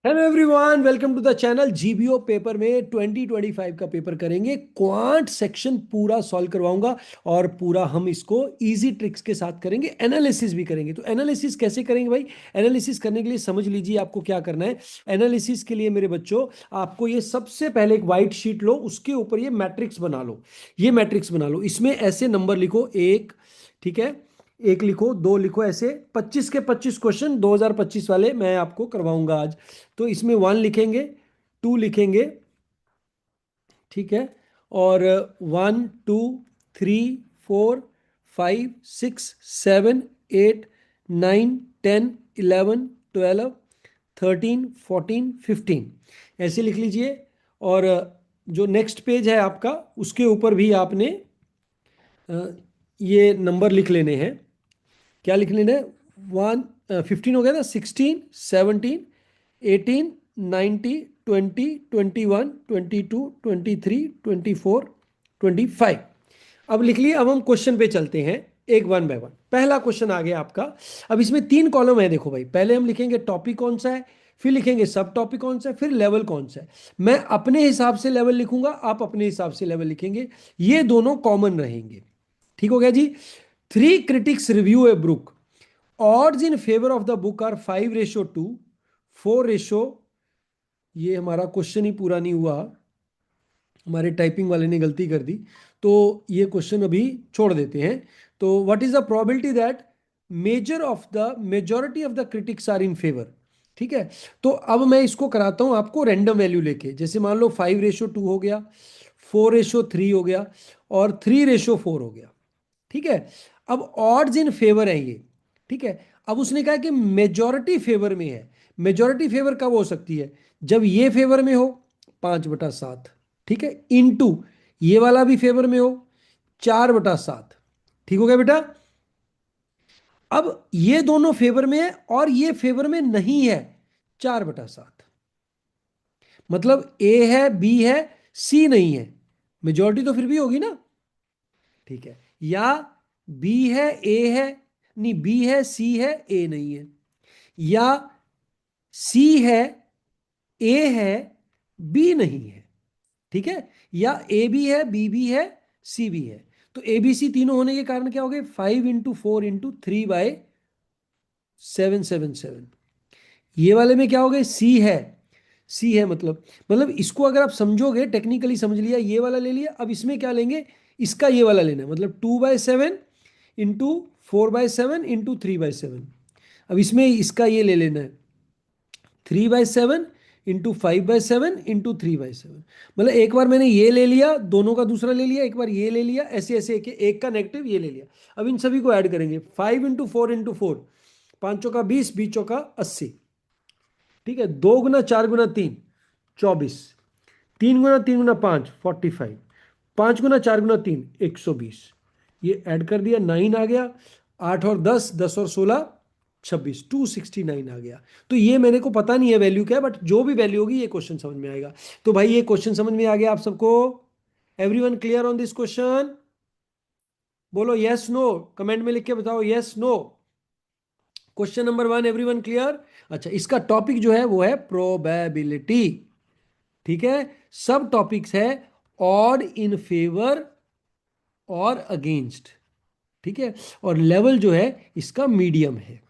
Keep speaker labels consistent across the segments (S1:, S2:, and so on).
S1: Hello everyone, welcome to the channel. GBO paper में 2025 का paper करेंगे। क्वांट सेक्शन पूरा सॉल्व करवाऊंगा और पूरा हम इसको इजी ट्रिक्स के साथ करेंगे। एनालिसिस भी करेंगे। तो एनालिसिस कैसे करेंगे भाई? एनालिसिस करने के लिए समझ लीजिए आपको क्या करना है। एनालिसिस के लिए मेरे बच्चों, आपको ये सबसे पहले एक वाइट शीट लो, उसके ऊपर ये मैट्रिक्स बना लो। ये मैट्रिक्स बना लो, इसमें ऐसे नंबर लिखो एक, ठीक है, एक लिखो, दो लिखो, ऐसे 25 के 25 क्वेश्चन 2025 वाले मैं आपको करवाऊंगा आज। तो इसमें वन लिखेंगे, टू लिखेंगे, ठीक है, और one two three four five six seven eight nine 10 11 12 13 14 15 ऐसे लिख लीजिए। और जो नेक्स्ट पेज है आपका, उसके ऊपर भी आपने ये नंबर लिख लेने हैं। क्या लिख लेना है? वन, 15 हो गया था, 16 17 18 19 20 21 22 23 24 25। अब लिख लिए। अब हम क्वेश्चन पे चलते हैं, एक वन बाय वन। पहला क्वेश्चन आ गया आपका। अब इसमें तीन कॉलम है, देखो भाई। पहले हम लिखेंगे टॉपिक कौन सा है, फिर लिखेंगे सब टॉपिक कौन सा है, फिर लेवल कौन सा है। मैं अपने हिसाब से लेवल लिखूंगा, आप अपने हिसाब से लेवल लिखेंगे। ये दोनों कॉमन रहेंगे। ठीक हो गया जी। Three critics review a book. Odds in favor of the book are 5:2, 4 ये हमारा क्वेश्चन ही पूरा नहीं हुआ, हमारे टाइपिंग वाले ने गलती कर दी। तो ये क्वेश्चन अभी छोड़ देते हैं। तो what is the probability that majority of the critics are in favour? ठीक है। तो अब मैं इसको कराता हूं आपको रैंडम वैल्यू लेके। जैसे मान लो 5:2 हो गया, 4:3 हो गया, और 3:4 हो गया। ठीक है। अब ऑड्स इन फेवर है ये। ठीक है। अब उसने कहा कि मेजॉरिटी फेवर में है। मेजॉरिटी फेवर कब हो सकती है? जब ये फेवर में हो, 5/7। ठीक है, इनटू ये वाला भी फेवर में हो, 4/7। ठीक हो गया बेटा। अब ये दोनों फेवर में है और ये फेवर में नहीं है, 4/7। मतलब ए है, बी है, सी नहीं है। मेजॉरिटी तो फिर भी होगी ना। ठीक है। या बी है, ए है, नहीं, बी है, सी है, ए नहीं है। या सी है, ए है, बी नहीं है। ठीक है। या ए भी है, बी भी है, सी भी है। तो ए बी सी तीनों होने के कारण क्या हो गए? 5 × 4 × 3/777। ये वाले में क्या हो गए? सी है। सी है मतलब इसको अगर आप समझोगे, टेक्निकली समझ लिया, ये वाला ले लिया। अब इसमें क्या लेंगे? इसका ये वाला लेना है, मतलब 2/7 इंटू 4/7 इंटू 3/7। अब इसमें इसका ये ले लेना है, 3/7 इंटू 5/7 इंटू 3/7। मतलब एक बार मैंने ये ले लिया, दोनों का दूसरा ले लिया, एक बार ये ले लिया, ऐसे ऐसे एक का नेगेटिव ये ले लिया। अब इन सभी को ऐड करेंगे, 5 × 4 × 4, 5 चौका 20, 20 चौका 80। ठीक है। 2 × 4 × 3, 24। 3 × 3 × 5, 45। 5 × 4 × 3, 120। ये ऐड कर दिया, 9 आ गया। 8 और 10, 10 और 16, 26, 269 आ गया। तो ये मेरे को पता नहीं है वैल्यू क्या है, बट जो भी वैल्यू होगी ये क्वेश्चन समझ में आएगा। तो भाई ये क्वेश्चन समझ में आ गया आप सबको? Everyone clear on this question? बोलो यस नो, कमेंट में लिख के बताओ yes no. Question number one everyone clear? अच्छा, इसका टॉपिक जो है वो है प्रोबेबिलिटी। ठीक है। सब टॉपिक्स है ऑड, इन फेवर और अगेंस्ट। ठीक है। और लेवल जो है इसका मीडियम है।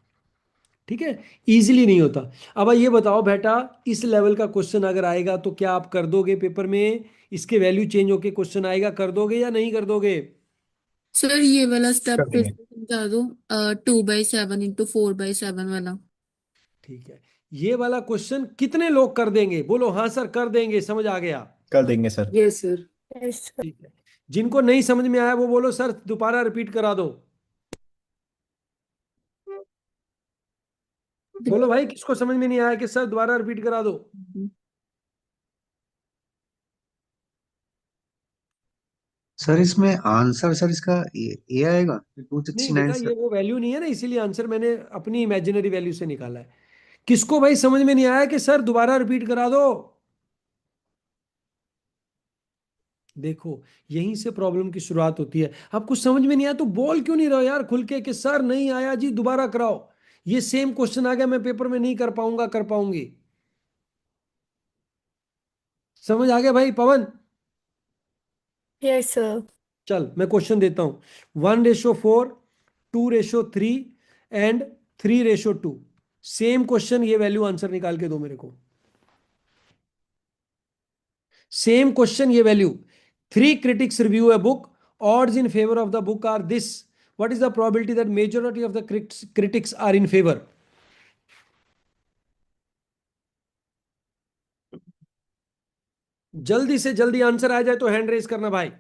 S1: ठीक है। इजीली नहीं होता। अब ये बताओ बेटा, इस लेवल का क्वेश्चन अगर आएगा तो क्या आप कर दोगे पेपर में? इसके वैल्यू चेंज होके क्वेश्चन आएगा, कर दोगे या नहीं कर दोगे?
S2: सर ये वाला स्टेप
S1: कर
S2: फिर
S1: देंगे।
S2: से समझा दो। 2/7 इंटू 4/7 वाला।
S1: ठीक है। ये वाला क्वेश्चन कितने लोग कर देंगे? बोलो हाँ सर कर देंगे, समझ आ गया।
S3: कर देंगे सर।
S2: Yes sir. यस।
S1: ठीक है। जिनको नहीं समझ में आया वो बोलो सर दोबारा रिपीट करा दो। बोलो भाई, किसको समझ में नहीं आया कि सर दोबारा रिपीट करा दो?
S3: सर इसमें आंसर सर इसका ए आएगा टू
S1: नहीं
S3: सिक्सटी नाइन
S1: बेटा,
S3: सर।
S1: ये वो वैल्यू नहीं है ना, इसीलिए आंसर मैंने अपनी इमेजिनरी वैल्यू से निकाला है। किसको भाई समझ में नहीं आया कि सर दोबारा रिपीट करा दो? देखो, यहीं से प्रॉब्लम की शुरुआत होती है। अब कुछ समझ में नहीं आया तो बोल क्यों नहीं रहे हो यार खुल के कि सर नहीं आया जी, दोबारा कराओ। ये सेम क्वेश्चन आ गया, मैं पेपर में नहीं कर पाऊंगा, कर पाऊंगी। समझ आ गया भाई पवन?
S4: Yes sir.
S1: चल मैं क्वेश्चन देता हूं। 1:4, 2:3 एंड 3:2। सेम क्वेश्चन, ये वैल्यू आंसर निकाल के दो मेरे को। सेम क्वेश्चन, ये value. 3 critics review a book. Odds in favor of the book are this. What is the probability that majority of the critics are in favor? जल्दी से जल्दी आंसर आ जाए तो हैंड रेज करना भाई।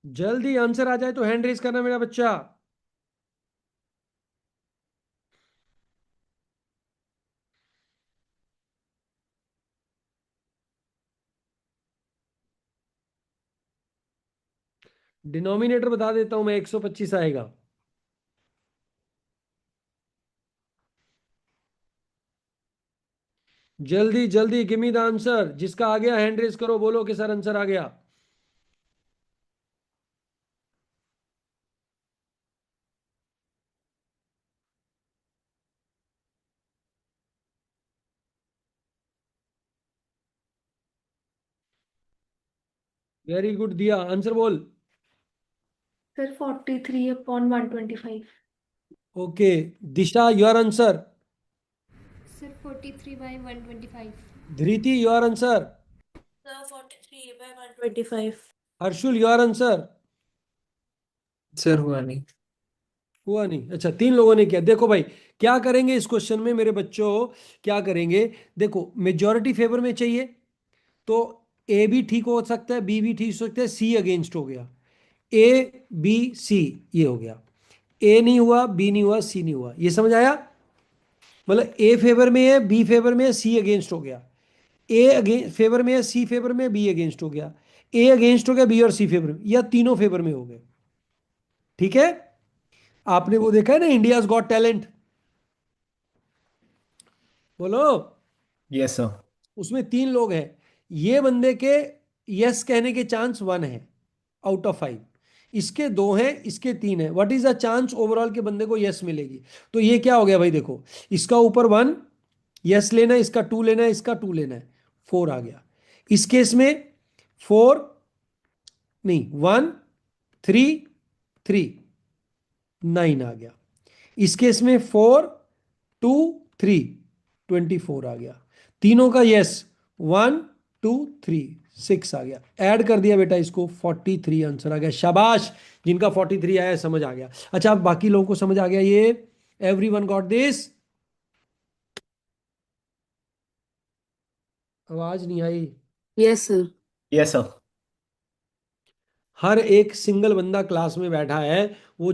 S1: जल्दी आंसर आ जाए तो हैंड रेज करना मेरा बच्चा। डिनोमिनेटर बता देता हूं मैं, 125 आएगा। जल्दी जल्दी गिव मी द आंसर। जिसका आ गया हैंड रेज करो, बोलो कि सर आंसर आ गया। वेरी गुड दिया, आंसर बोल।
S4: Sir 43/125।
S1: Okay, Disha your answer.
S5: Sir 43/125।
S1: Dhriti your answer.
S4: Sir 43/125।
S1: Harshul your answer.
S6: Sir हुआ नहीं।
S1: हुआ नहीं? अच्छा, 3 लोगों ने किया। देखो भाई, क्या करेंगे इस क्वेश्चन में मेरे बच्चों, क्या करेंगे? देखो मेजॉरिटी फेवर में चाहिए, तो ए भी ठीक हो सकता है, बी भी ठीक हो सकता है, सी अगेंस्ट हो गया। ए बी सी, ये हो गया। ए नहीं हुआ, बी नहीं हुआ, सी नहीं हुआ। ये समझ आया? मतलब ए फेवर में है, बी फेवर में है, सी अगेंस्ट हो गया। ए अगेंस्ट फेवर में है, सी फेवर में है, बी अगेंस्ट हो गया। ए अगेंस्ट हो गया, बी और सी फेवर में, या तीनों फेवर में हो गए। ठीक है? आपने वो देखा है ना, इंडियाज गॉट टैलेंट? बोलो।
S6: Yes sir.
S1: उसमें 3 लोग हैं। ये बंदे के यस कहने के चांस 1 है आउट ऑफ 5। इसके 2 हैं, इसके 3 है। What is the chance overall के बंदे को यस मिलेगी? तो ये क्या हो गया भाई? देखो, इसका ऊपर 1 यस लेना है, इसका 2 लेना है, इसका 2 लेना है, 4 आ गया। इस केस में 4 नहीं, 1 3 3 9 आ गया। इस केस में 4 2 3 24 आ गया। तीनों का यस, 1 2 3 6 आ गया। ऐड कर दिया बेटा इसको, 43 आंसर आ गया। शाबाश, जिनका 43 आया समझ आ गया। अच्छा, अब बाकी लोगों को समझ आ गया ये? Every one got this? आवाज नहीं आई।
S2: Yes sir.
S6: Yes sir.
S1: हर एक सिंगल बंदा क्लास में बैठा है, वो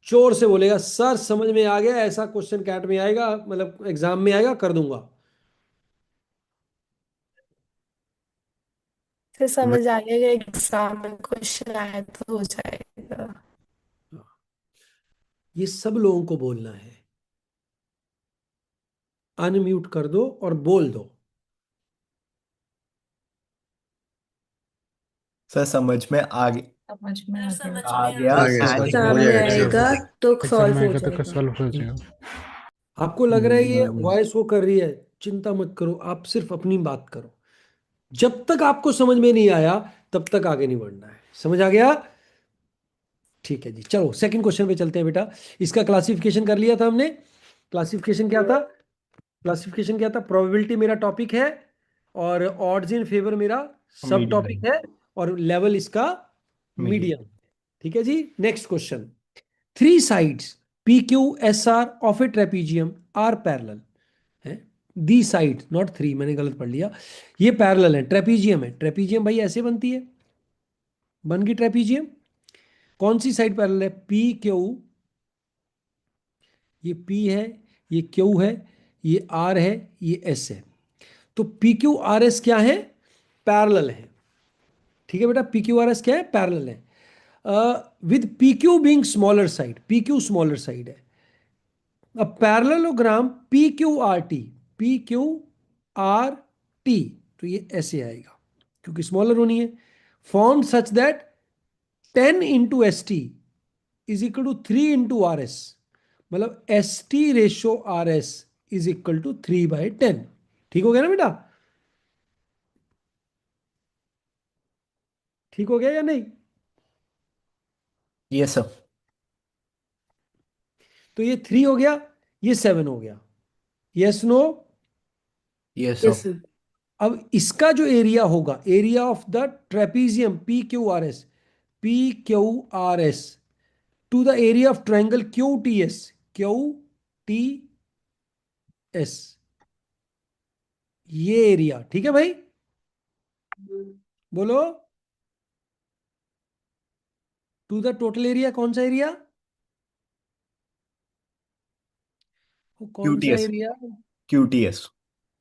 S1: जोर से बोलेगा सर समझ में आ गया, ऐसा क्वेश्चन कैट में आएगा, मतलब एग्जाम में आएगा, कर दूंगा।
S4: फिर समझ आ गया कि एग्जाम में क्वेश्चन आया तो हो जाएगा।
S1: ये सब लोगों को बोलना है। अनम्यूट कर दो और बोल दो।
S6: सर समझ में आ गया।
S7: समझ में आ
S4: समझ
S7: गया।
S6: आ
S4: में
S6: गया
S3: आ गया सर,
S6: and
S3: हो
S4: एग्जाम में
S3: जाएगा एग्जाम में।
S4: आएगा तो
S7: एग्जाम
S4: सॉल्व
S7: में
S4: हो
S7: आएगा तो
S4: जाएगा।
S7: सॉल्व हो जाएगा।
S1: आपको लग रहा है ये वॉइस वो कर रही है, चिंता मत करो, आप सिर्फ अपनी बात करो। जब तक आपको समझ में नहीं आया तब तक आगे नहीं बढ़ना है। समझ आ गया? ठीक है जी, चलो सेकंड क्वेश्चन पे चलते हैं बेटा। इसका क्लासिफिकेशन कर लिया था हमने। क्लासिफिकेशन क्या था? क्लासिफिकेशन क्या था? प्रोबेबिलिटी मेरा टॉपिक है, और ऑड्स इन फेवर मेरा सब
S6: मीडियम
S1: टॉपिक है, और लेवल इसका
S6: मीडियम।
S1: मीडियम। ठीक है जी, next question. 3 sides PQSR of a trapezium are parallel है। दी साइड नॉट 3, मैंने गलत पढ़ लिया। ये पैरेलल है, ट्रेपीजियम है। ट्रेपीजियम भाई ऐसे बनती है, बन गई ट्रेपीजियम। कौन सी साइड पैरेलल है? पी क्यू, ये पी है, ये क्यू है, ये आर है, ये एस है। तो पी क्यू आर एस क्या है? पैरेलल है। ठीक है बेटा, पी क्यू आर एस क्या है? पैरेलल है। With P Q being smaller side, P Q smaller side है। अब पैरेललोग्राम PQRT, PQRT, तो ये ऐसे आएगा। क्योंकि स्मॉलर होनी है। Found such that 10 into ST is equal to 3 into RS, मतलब ST/RS इज इक्वल टू 3/10। ठीक हो गया ना बेटा? ठीक हो गया या नहीं?
S6: Yes sir.
S1: तो ये 3 हो गया, ये 7 हो गया। Yes no?
S6: Yes
S2: yes
S6: sir.
S2: Sir.
S1: अब इसका जो एरिया होगा, area of the trapezium PQRS, PQRS to the area of triangle QTS, ये एरिया। ठीक है भाई? बोलो। टू द टोटल एरिया, कौन सा एरिया? वो कौन सा
S6: QTS।
S1: एरिया?
S6: QTS।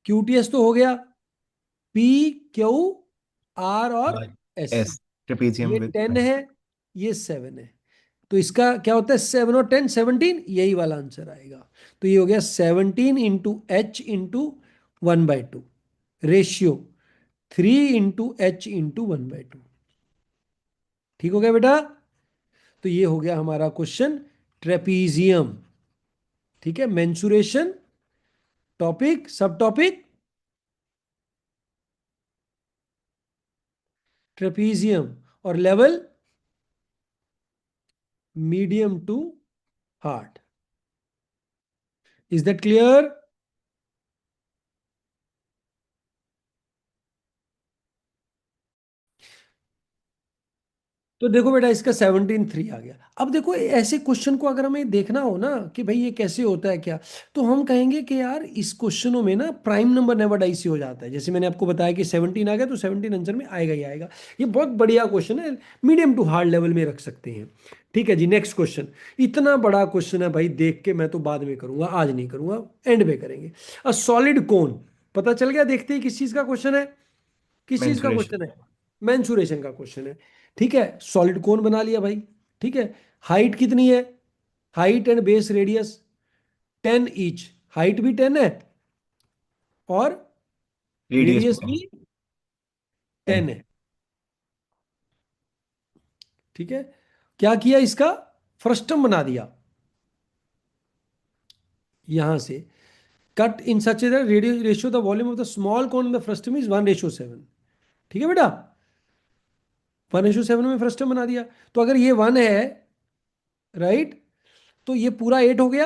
S1: QTS तो हो गया, PQR और S।
S6: एस ट्रेपेजियम
S1: ये
S6: विद
S1: 10 है, ये 7 है। तो इसका क्या होता है? 7 और 10 17, यही वाला आंसर आएगा। तो ये हो गया 17 into H into 1/2 ratio 3 into H into 1/2। ठीक हो गया बेटा? तो ये हो गया हमारा क्वेश्चन ट्रेपीजियम। ठीक है, मेंसुरेशन टॉपिक, सब टॉपिक ट्रेपीजियम, और level medium to hard. Is that clear? तो देखो बेटा, इसका 17 3 आ गया। अब देखो, ऐसे क्वेश्चन को अगर हमें देखना हो ना कि भाई ये कैसे होता है क्या, तो हम कहेंगे कि यार इस क्वेश्चनों में ना प्राइम नंबर नेवर डाइस ही हो जाता है। जैसे मैंने आपको बताया कि 17 आ गया, तो 17 आंसर में आएगा ही आएगा। ये बहुत बढ़िया क्वेश्चन है, मीडियम टू हार्ड लेवल में रख सकते हैं। ठीक है जी, नेक्स्ट क्वेश्चन। इतना बड़ा क्वेश्चन है भाई, देख के मैं तो बाद में करूंगा, आज नहीं करूंगा, एंड में करेंगे। अ सॉलिड कोन, पता चल गया? देखते ही किस चीज का क्वेश्चन है, किस चीज का
S6: मेंसुरेशन।
S1: क्वेश्चन है? मेंसुरेशन का क्वेश्चन है। ठीक है, सॉलिड कोन बना लिया भाई। ठीक है, हाइट कितनी है? Height and base radius 10 each, height भी 10 है और
S6: रेडियस
S1: रेडियस
S6: भी
S1: भी 10
S6: 10।
S1: है। ठीक है, क्या किया? इसका फ्रस्टम बना दिया यहां से। Cut in such A ratio the volume of the small cone in the frustum is 1:7। ठीक है बेटा, 1:7 में फ्रस्टम बना दिया। तो अगर ये 1 है, राइट, तो ये पूरा 8 हो गया।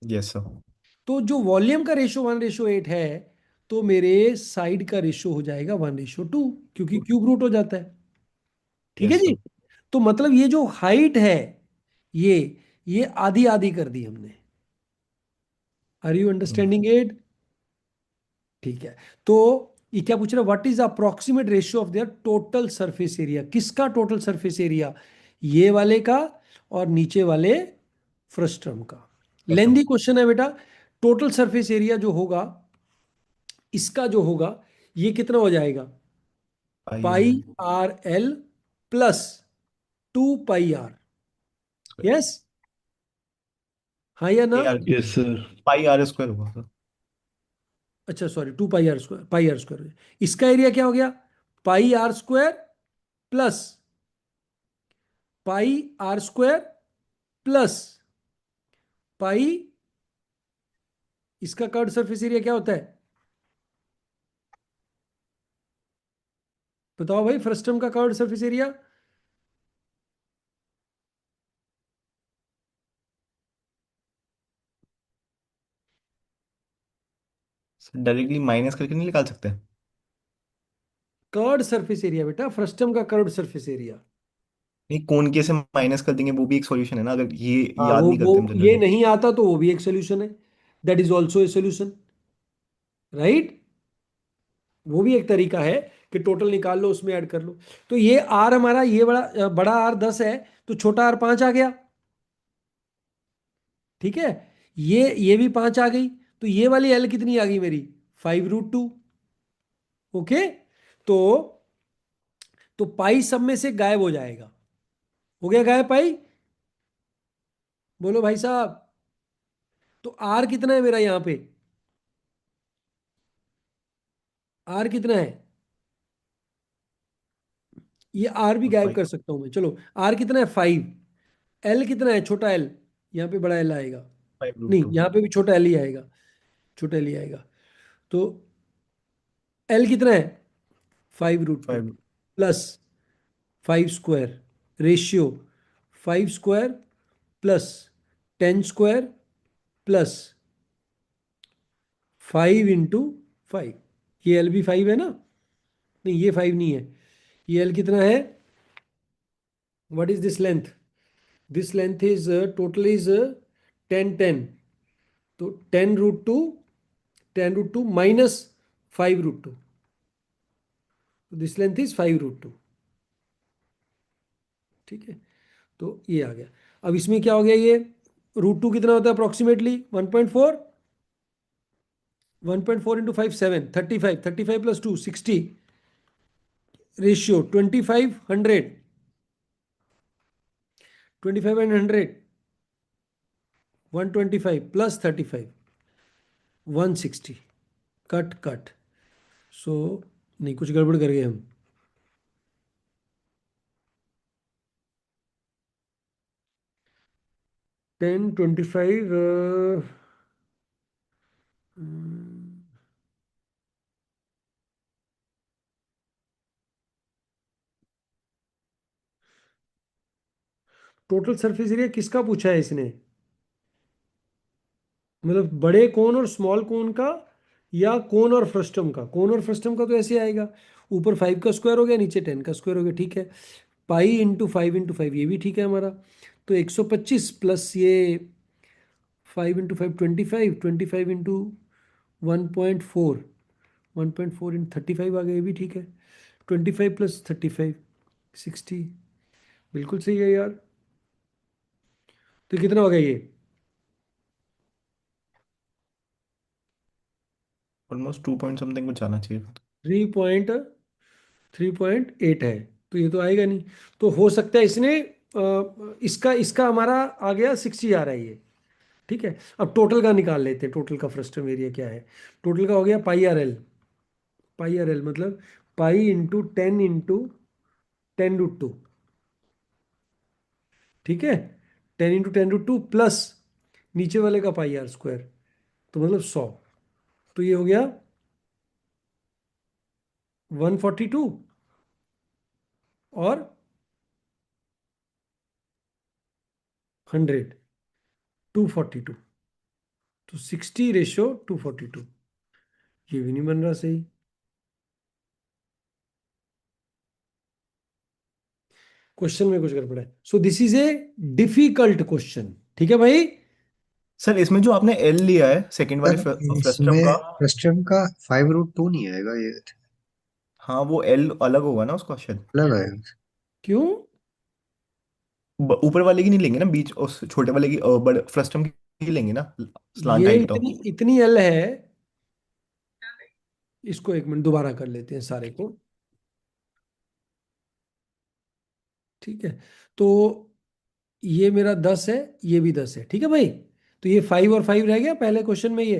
S6: Yes sir.
S1: तो जो वॉल्यूम का रेशो 1:8 है, तो मेरे साइड का रेशो हो जाएगा 1:2, क्योंकि क्यूब रूट हो जाता है। ठीक है
S6: यस
S1: जी?
S6: सर।
S1: तो मतलब ये जो हाइट है, ये ये आधी आधी कर दी हमने। Are you understanding it? ठीक है। तो ये क्या पूछ रहा है? What is approximate ratio of their total surface area? किसका टोटल सरफेस एरिया? ये वाले का और नीचे वाले फ्रस्ट्रम का। लेंदी क्वेश्चन है बेटा। टोटल सरफेस एरिया जो होगा, इसका जो होगा, ये कितना हो जाएगा? πRL plus 2πr। यस, हाँ या ना?
S6: R
S7: yes sir.
S6: Pi r square हुआ सर।
S1: अच्छा सॉरी, 2πr², πr²। इसका एरिया क्या हो गया? πr² plus πr² plus pi, इसका कर्व सरफेस एरिया क्या होता है? बताओ भाई, फ्रस्टम का curve surface area.
S6: Directly minus करके नहीं निकाल सकते?
S1: कर्व सरफेस एरिया बेटा, फ्रस्टम का कर्व सरफेस एरिया।
S6: नहीं, कोन के से माइनस कर देंगे, वो भी एक सॉल्यूशन है ना, अगर ये
S1: हाँ,
S6: याद
S1: वो
S6: नहीं
S1: वो
S6: करते हम
S1: ये
S6: जनरली।
S1: नहीं आता तो वो भी एक सोल्यूशन है। That is also a solution, right? वो भी एक तरीका है कि टोटल निकाल लो, उसमें ऐड कर लो। तो ये आर हमारा, ये बड़ा बड़ा आर 10 है, तो छोटा आर 5 आ गया। ठीक है, ये भी 5 आ गई। तो ये वाली एल कितनी आ गई मेरी? 5√2। ओके, तो पाई सब में से गायब हो जाएगा। हो गया गायब पाई? बोलो भाई साहब। तो आर कितना है मेरा यहां पे? आर कितना है? ये आर भी
S6: और
S1: गायब कर
S6: 5
S1: सकता हूं मैं, चलो। आर कितना है 5, एल कितना है छोटा एल, यहाँ पे बड़ा एल आएगा,
S6: 5 रूट
S1: नहीं
S6: 2
S1: यहाँ पे भी छोटा एल ही आएगा, छोटा एल ही आएगा। तो एल कितना है 5 root 2
S6: 5
S1: plus 5 square ratio 5 square plus 10 square plus 5 × 5। ये एल भी 5 है ना, नहीं ये 5 नहीं है, ये एल कितना है, what is this length, this length is total is 10 10, तो 10 √2, 10 √2 माइनस 5 √2, तो दिस लेंथ इज 5 √2। ठीक है, तो ये आ गया। अब इसमें क्या हो गया, ये √2 कितना होता है approximately 1.4, 1.4 × 5 7, 35, 35 plus 2 60, ratio 25 100, 25 and 100, 125 plus 35 160, cut cut. So नहीं, कुछ गड़बड़ कर गए हम। 10 25 टोटल सरफेस एरिया किसका पूछा है इसने, मतलब बड़े कोन और स्मॉल कोन का, या कोन और फ्रस्टम का। कोन और फ्रस्टम का तो ऐसे आएगा, ऊपर 5 का स्क्वायर हो गया, नीचे 10 का स्क्वायर हो गया, ठीक है। पाई × 5 × 5 ये भी ठीक है हमारा। तो 125 प्लस ये 5 × 5 25, 25 × 1.4, 1.4 × 35 आ गया, ये भी ठीक है। 25 प्लस 35 60, बिल्कुल सही है यार। तो कितना हो गया ये,
S6: ऑलमोस्ट 2 पॉइंट समथिंग कुछ आना चाहिए।
S1: 3.8 है, तो ये तो आएगा नहीं। तो हो सकता है इसने इसका इसका हमारा आ गया 60 आ रहा है ये। ठीक है, अब टोटल का निकाल लेते हैं, टोटल का फ्रस्टम एरिया क्या है। टोटल का हो गया πRL, πRL मतलब π × 10 × 10 √2। ठीक है, 10 × 10 √2 प्लस नीचे वाले का πr², तो मतलब 100। तो ये हो गया 142 और 100, 242, तो 60 × 242, ये भी नहीं बन रहा सही। क्वेश्चन में कुछ गड़बड़ है, so this is a difficult question. ठीक है भाई।
S6: सर इसमें जो आपने एल लिया है सेकंड वाले
S3: सर
S6: फ्रस्टम
S3: इसमें
S6: का,
S3: फ्रस्टम का 5 √2 नहीं आएगा, ये
S6: हाँ वो एल अलग होगा ना उसका शायद।
S3: अलग आएगा।
S1: क्यों,
S6: ऊपर वाले की नहीं लेंगे ना, बीच उस छोटे वाले की बड़े फ्रस्टम की लेंगे ना, स्लांट
S1: ये
S6: हाइट तो।
S1: इतनी इतनी एल है, इसको एक मिनट दोबारा कर लेते हैं सारे को। ठीक है, तो ये मेरा 10 है, ये भी 10 है, ठीक है भाई। तो ये 5 और 5 रह गया पहले क्वेश्चन में ये।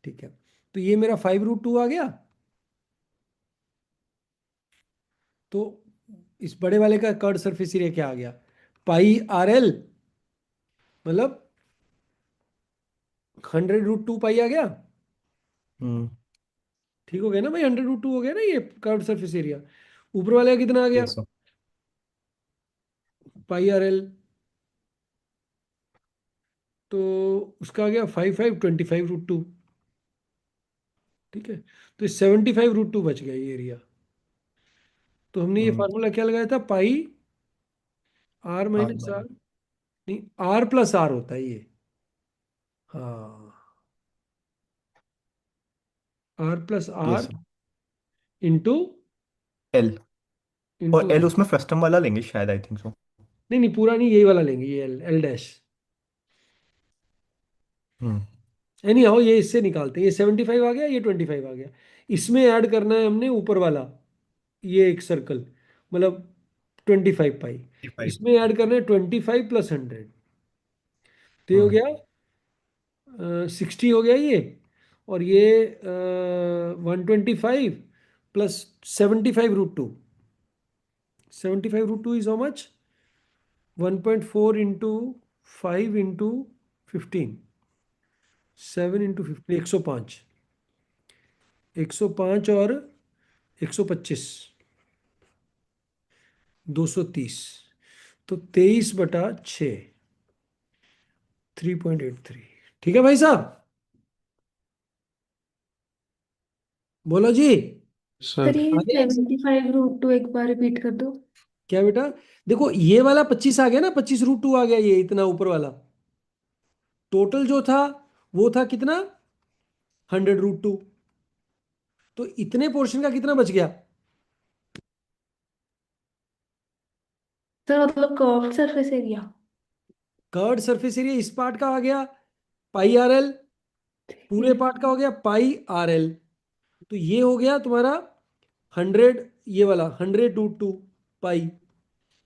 S1: ठीक है, तो ये मेरा 5 √2 आ गया। तो इस बड़े वाले का कर्ड सरफेस एरिया क्या आ गया, πRL मतलब 100 √2 पाई आ गया।
S6: हम्म।
S1: ठीक हो गया ना भाई, 100 √2 हो गया ना ये कर्व सरफेस एरिया। ऊपर वाले का कितना आ गया,
S6: यस सर।
S1: πRL, तो उसका आ गया 5 5 25 √2। ठीक है, तो 75 √2 बच गया ये एरिया। तो हमने ये
S6: हम्म।
S1: फार्मूला क्या लगाया था, πR
S6: are
S1: minus
S6: y.
S1: Are, नहीं R+R होता है ये। हाँ, R+R
S6: yes sir.
S1: Into
S6: L, और
S1: इंटू
S6: एल
S1: एल।
S6: उसमें फ्रस्टम वाला लेंगे शायद, आई थिंक सो।
S1: नहीं नहीं, पूरा नहीं, यही वाला लेंगे, ये L L dash.
S6: Hmm.
S1: Any how ये इससे निकालते हैं, ये 75 आ गया, ये 25 आ गया। इसमें ऐड करना है हमने ऊपर वाला, ये एक सर्कल, मतलब 25 पाई।
S6: 55।
S1: इसमें ऐड करना है 25 प्लस 100, तो ये हो
S6: हम्म।
S1: गया 60 हो गया ये। और ये 125 plus 75 √2, 75 √2 is how much? 1.4 into 5 into 15, 7 into 15, 105, 105 और 125, 230, तो 23/6, 3.83। ठीक है भाई साहब, बोलो जी।
S4: सर ये
S1: आगे
S4: 75 √2 एक बार रिपीट कर दो।
S1: क्या बेटा? देखो ये वाला 25 आ गया ना, 25 √2 आ गया, ये इतना ऊपर वाला टोटल जो था वो था कितना? 100 √2। तो इतने पोर्शन का कितना बच गया?
S4: सर मतलब curve surface area.
S1: Curved surface area इस पार्ट का आ गया πRL, पूरे पार्ट का हो गया πRL। तो ये हो गया तुम्हारा 100, ये वाला 100 √2 पाई,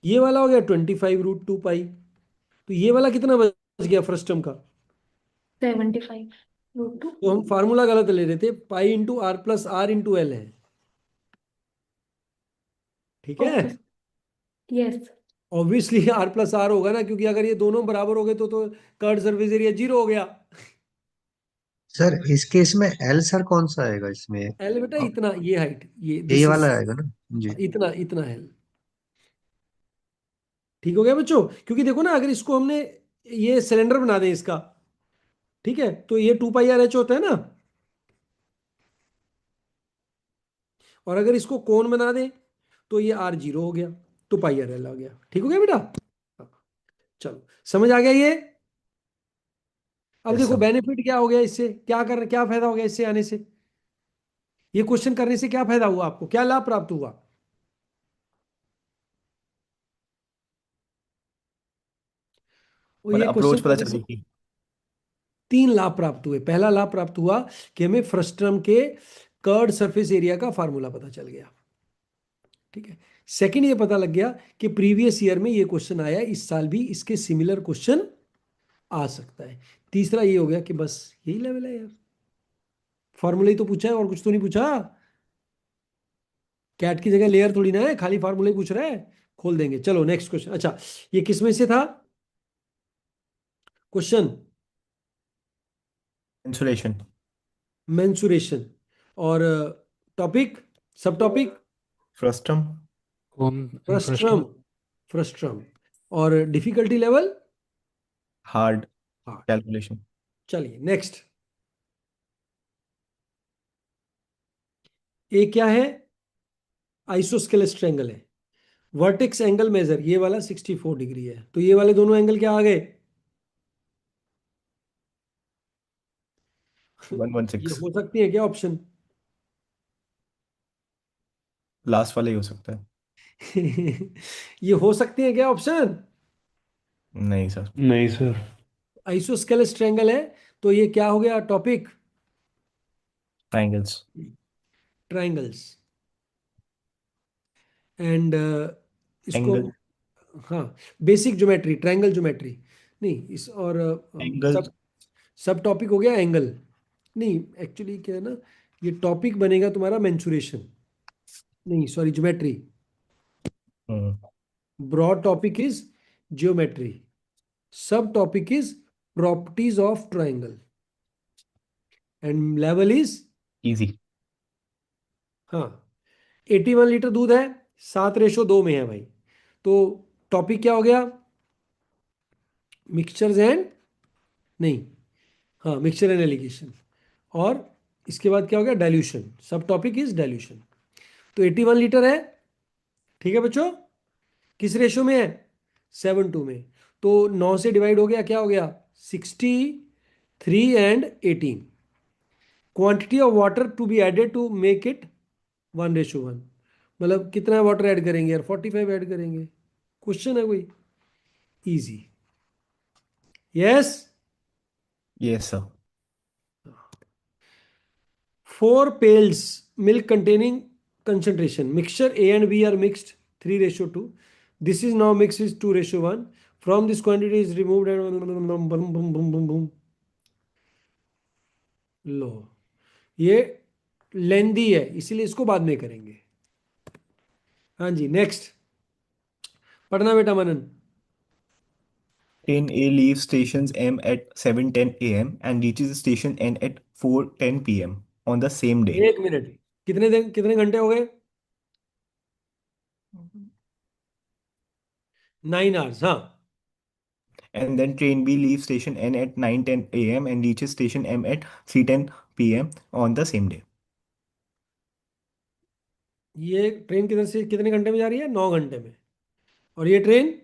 S1: ये वाला हो गया 25 √2 पाई। तो ये वाला कितना बच गया फर्स्ट टर्म का?
S4: 75 √2।
S1: तो हम फार्मूला गलत ले रहे थे, π × R + R × L है। ठीक है,
S4: okay. Yes.
S1: Obviously R + R होगा ना, क्योंकि अगर ये दोनों बराबर हो गए तो कर्ड सरफेस एरिया 0 हो गया।
S3: सर इस केस में एल सर कौन सा आएगा इसमें?
S1: एल बेटा इतना, ये हाइट, ये
S3: यही
S1: दिस
S3: वाला
S1: इज,
S3: आएगा ना? जी।
S1: इतना इतना एल। ठीक हो गया बच्चों? क्योंकि देखो ना, अगर इसको हमने ये सिलेंडर बना दें इसका, ठीक है, तो ये 2πRH होता है ना, और अगर इसको कोण बना दें तो ये R0 हो गया, तो πRL आ गया। ठीक हो गया बेटा? हाँ, चलो समझ आ गया ये। अब
S6: यस
S1: देखो
S6: सर।
S1: बेनिफिट क्या हो गया इससे, क्या फायदा हो गया इससे आने से, ये क्वेश्चन करने से क्या फायदा हुआ आपको, क्या लाभ प्राप्त हुआ? वो ये
S6: मतलब
S1: क्वेश्चन
S6: अप्रोच पता
S1: करने
S6: चल
S1: से
S6: गई कि
S1: 3 लाभ प्राप्त हुए। पहला लाभ प्राप्त हुआ कि हमें फ्रस्ट्रम के कर्ड सरफेस एरिया का फार्मूला पता चल गया। ठीक है। सेकंड, ये पता लग गया कि प्रीवियस ईयर में ये क्वेश्चन आया, इस साल भी इसके सिमिलर क्वेश्चन आ सकता है। तीसरा ये हो गया कि बस यही लेवल है यार, फार्मूला ही तो पूछा है, और कुछ तो नहीं पूछा। कैट की जगह लेयर थोड़ी ना है, खाली फार्मूला ही पूछ रहा है। खोल देंगे। चलो नेक्स्ट क्वेश्चन। अच्छा, ये किस में से था क्वेश्चन?
S6: इंसुलेशन।
S1: मेंसुरेशन। और टॉपिक, सब टॉपिक
S6: फ्रस्टम।
S7: कौन?
S1: Frustum,
S7: frustum.
S1: फ्रस्ट्रम। और difficulty level
S6: hard.
S1: Hard.
S6: Calculation.
S1: चलिए नेक्स्ट। ये क्या है? आइसोस्केलेस ट्रायंगल है, वर्टेक्स एंगल मेजर, ये वाला 64 डिग्री है, तो ये वाले दोनों एंगल क्या आ गए?
S6: वन वन
S1: ये
S6: सिक्स
S1: हो सकती है क्या ऑप्शन?
S6: लास्ट वाला ही हो सकता है।
S1: ये हो सकती है क्या ऑप्शन?
S6: नहीं सर।
S7: नहीं सर।
S1: आइसोस्केलेस ट्रायंगल है, तो ये क्या हो गया टॉपिक?
S6: ट्राइंगल्स।
S1: ट्रायंगल्स। एंड इसको
S6: एंगल।
S1: हम, हाँ, बेसिक ज्योमेट्री, ट्रायंगल ज्योमेट्री नहीं इस, और
S6: एंगल।
S1: सब सब टॉपिक हो गया एंगल। नहीं, एक्चुअली क्या है ना, ये टॉपिक बनेगा तुम्हारा मेंसुरेशन, नहीं sorry, geometry. Broad topic is geometry, subtopic is properties of triangle, and level is,
S6: easy.
S1: हाँ, 81 लीटर दूध है, 7:2 में है भाई। तो टॉपिक क्या हो गया? मिक्सचर्स एंड, नहीं, हाँ, मिक्सचर एंड एलिगेशन। और इसके बाद क्या हो गया? डाइल्यूशन, सब टॉपिक इज डाइल्यूशन। तो 81 लीटर है। ठीक है बच्चों, किस रेशो में है? 7:2 में। तो 9 से डिवाइड हो गया, क्या हो गया? 63 and 18। Quantity of water to be added to make it 1:1, मतलब कितना वाटर ऐड करेंगे यार? 45 ऐड करेंगे। क्वेश्चन है कोई? Easy. Yes.
S6: Yes sir.
S1: 4 pails milk containing concentration mixture A and B are mixed 3:2. This is now mixed is 2:1. From this quantity is removed and boom, boom, boom, boom, boom. लो, ये लेंदी है, इसीलिए इसको बाद में करेंगे। हाँ जी नेक्स्ट। पढ़ना बेटा मनन।
S6: Train A leaves stations M at 7:10 a.m. and reaches station N at 4:10 p.m. on the same day.
S1: 1 minute, कितने दिन कितने घंटे हो गए? 9 आवर्स, हाँ।
S6: And then train B leaves station N at 9:10 a.m. and reaches station M at 3:10 p.m. on the same day.
S1: ये train किधर से कितने घंटे में जा रही है? 9 घंटे में। और ये ट्रेन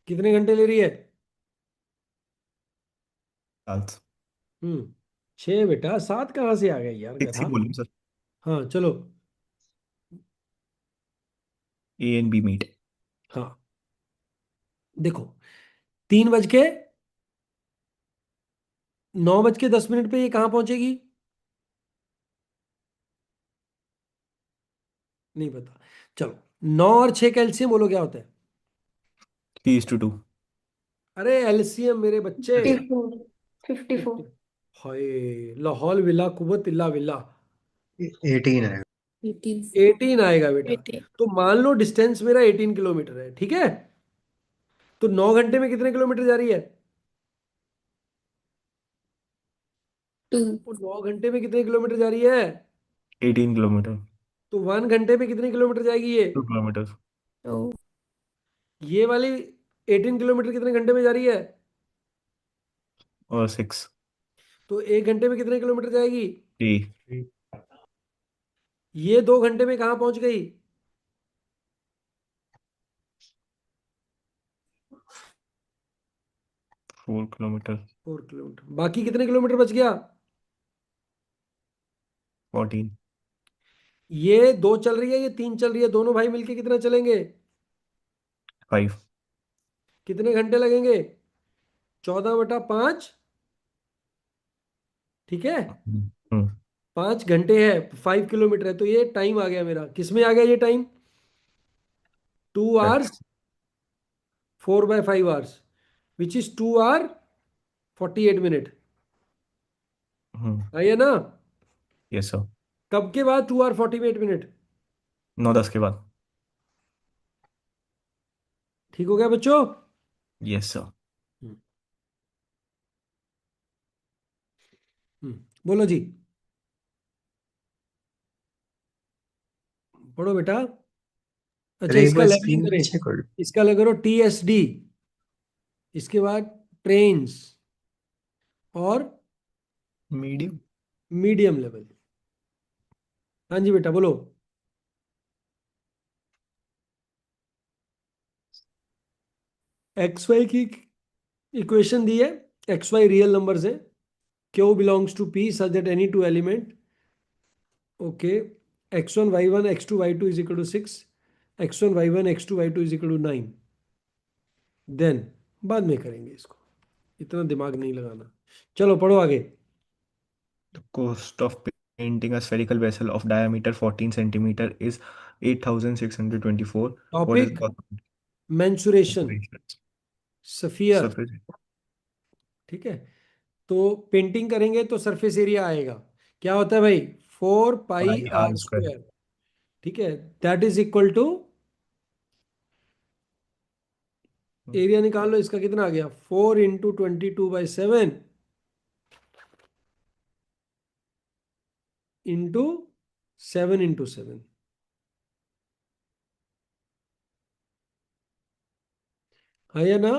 S1: कितने घंटे ले रही है?
S6: That's
S1: हम्म 6 बेटा, 7 कहाँ से आ गए यार
S6: 6 ही
S1: गधा।
S6: बोल सर।
S1: हाँ चलो।
S6: A and B meet.
S1: हाँ देखो, 3:09 पे ये कहाँ पहुंचेगी? नहीं पता। चलो, 9 और 6 का एलसीएम बोलो क्या होता है?
S6: 3:2.
S1: अरे एलसीएम मेरे बच्चे।
S5: 54 54।
S1: 50। हाय, लाहौल विला कुव्वत इल्ला बिल्ला।
S3: 18 आएगा।
S2: 18।
S1: 18 आएगा बेटा।
S4: 18।
S1: तो मान लो डिस्टेंस मेरा 18 किलोमीटर है, ठीक है? तो 9 घंटे में कितने किलोमीटर जा रही है?
S2: 2।
S1: वो 9 घंटे में कितने किलोमीटर जा रही है?
S6: 18 kilometer.
S1: तो 1 घंटे में कितने किलोमीटर जाएगी ये?
S6: 2 kilometers.
S2: तो
S1: ये वाली 18 किलोमीटर कितने घंटे में जा रही है?
S6: Or 6.
S1: तो 1 घंटे में कितने किलोमीटर जाएगी?
S6: 3.
S1: ये 2 घंटे में कहाँ पहुंच गई?
S6: 4 kilometers.
S1: 4 किलोमीटर। बाकी कितने किलोमीटर बच गया?
S6: 14.
S1: ये 2 चल रही है, ये 3 चल रही है, दोनों भाई मिलके कितना चलेंगे?
S6: 5.
S1: कितने घंटे लगेंगे? 14/5। ठीक है,
S6: Hmm.
S1: 5 घंटे है, 5 किलोमीटर है, तो ये टाइम आ गया मेरा, किस में आ गया ये time? 2 hours, 4/5 hours, which is 2 hour 48 minute.
S6: Hmm.
S1: है ना?
S6: Yes sir.
S1: कब के बाद 2 आवर 48 मिनट?
S6: 9-10 के बाद.
S1: ठीक हो गया बच्चों?
S6: Yes sir.
S1: हम्म बोलो जी, पढ़ो बेटा। अच्छा,
S3: अरे एक
S1: इसका
S3: बार
S1: लेवलिंग
S3: स्क्रीन
S1: करें।
S3: पीछे कर।
S1: इसका लग करो TSD, इसके बाद ट्रेन्स, और
S6: Medium.
S1: Medium level. हाँ जी बेटा बोलो। XY की इक्वेशन दी है। XY रियल नंबर्स है। Q belongs to P such that any two element, okay, X1 Y1 X2 Y2 is equal to 6, X1 Y1 X2 Y2 is equal to 9। Then बाद में करेंगे इसको, इतना दिमाग नहीं लगाना। चलो पढ़ो आगे।
S6: The cost of painting a spherical vessel of diameter 14 centimeter is 8,624. What is the
S1: topic
S6: cost of
S1: mensuration,
S6: operations?
S1: Sphere.
S6: Surface.
S1: ठीक है, तो पेंटिंग करेंगे तो सरफेस एरिया आएगा। क्या होता है भाई? 4 pi
S6: Pi
S1: r
S6: r square.
S1: Square. ठीक है, that is equal to, area निकाल लो, इसका कितना आ गया? 4 × 22/7 इंटू 7 × 7। है या ना?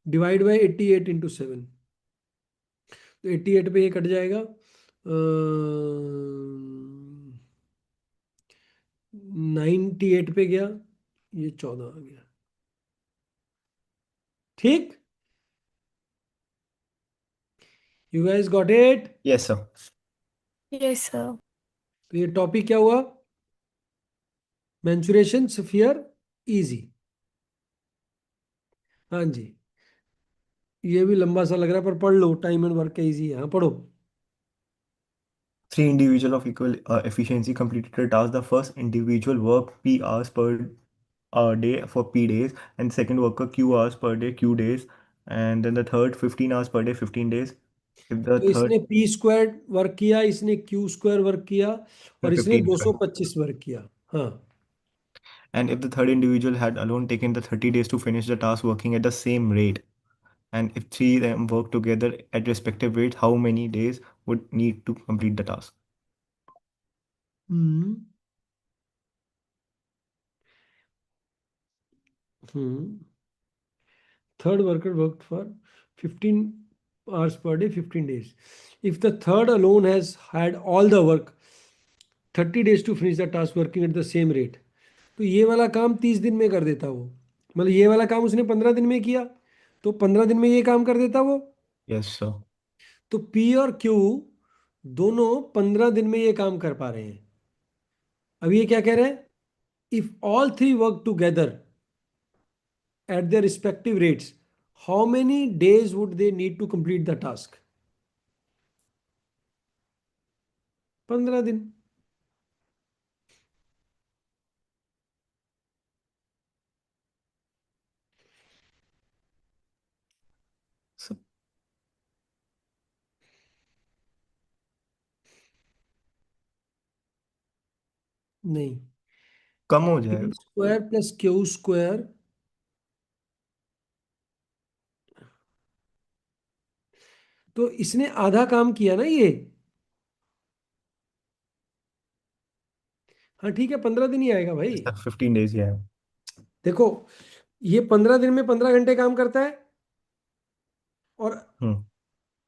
S1: Divide by 88 × 7। तो 88 पे ये कट जाएगा, 98 पे गया, ये 14 आ गया। ठीक, you guys got it?
S6: Yes sir.
S4: Yes sir.
S1: तो ये टॉपिक क्या हुआ? Mensuration sphere, easy. हाँ जी, ये भी लंबा सा लग रहा है पर पढ़ लो, टाइम एंड वर्क का इजी है। हाँ पढ़ो।
S6: Three individual of equal efficiency completed a task. The first individual worked P hours per day for P days, and second worker Q hours per day Q days, and then the third 15 hours per day 15 days. If the
S1: तो
S6: third
S1: इसने P square work किया, इसने Q square work किया, और इसने
S6: 15 square.
S1: 225 work किया। हाँ।
S6: And if the third individual had alone taken the 30 days to finish the task working at the same rate, and if three them work together at respective rates, how many days would need to complete the task?
S1: Hmm. Hmm. Third worker worked for 15 hours per day, 15 days. If the third alone has had all the work, 30 days to finish the task working at the same rate, तो ये वाला काम 30 दिन में कर देता वो। मतलब ये वाला काम उसने 15 दिन में किया, तो 15 दिन में ये काम कर देता वो।
S6: Yes, sir.
S1: तो पी और क्यू दोनों 15 दिन में ये काम कर पा रहे हैं। अब ये क्या कह रहे हैं? If all three work together at their respective rates, how many days would they need to complete the task? 15 दिन।
S6: So,
S1: नहीं,
S6: कम हो
S1: पी
S6: जाएगा.
S1: स्क्वायर प्लस क्यू स्क्वायर, तो इसने आधा काम किया ना ये। हाँ ठीक है, 15 दिन ही आएगा भाई।
S6: Yes, sir. 15 days, yeah.
S1: देखो, ये 15 दिन में 15 घंटे काम करता है, और
S6: Hmm.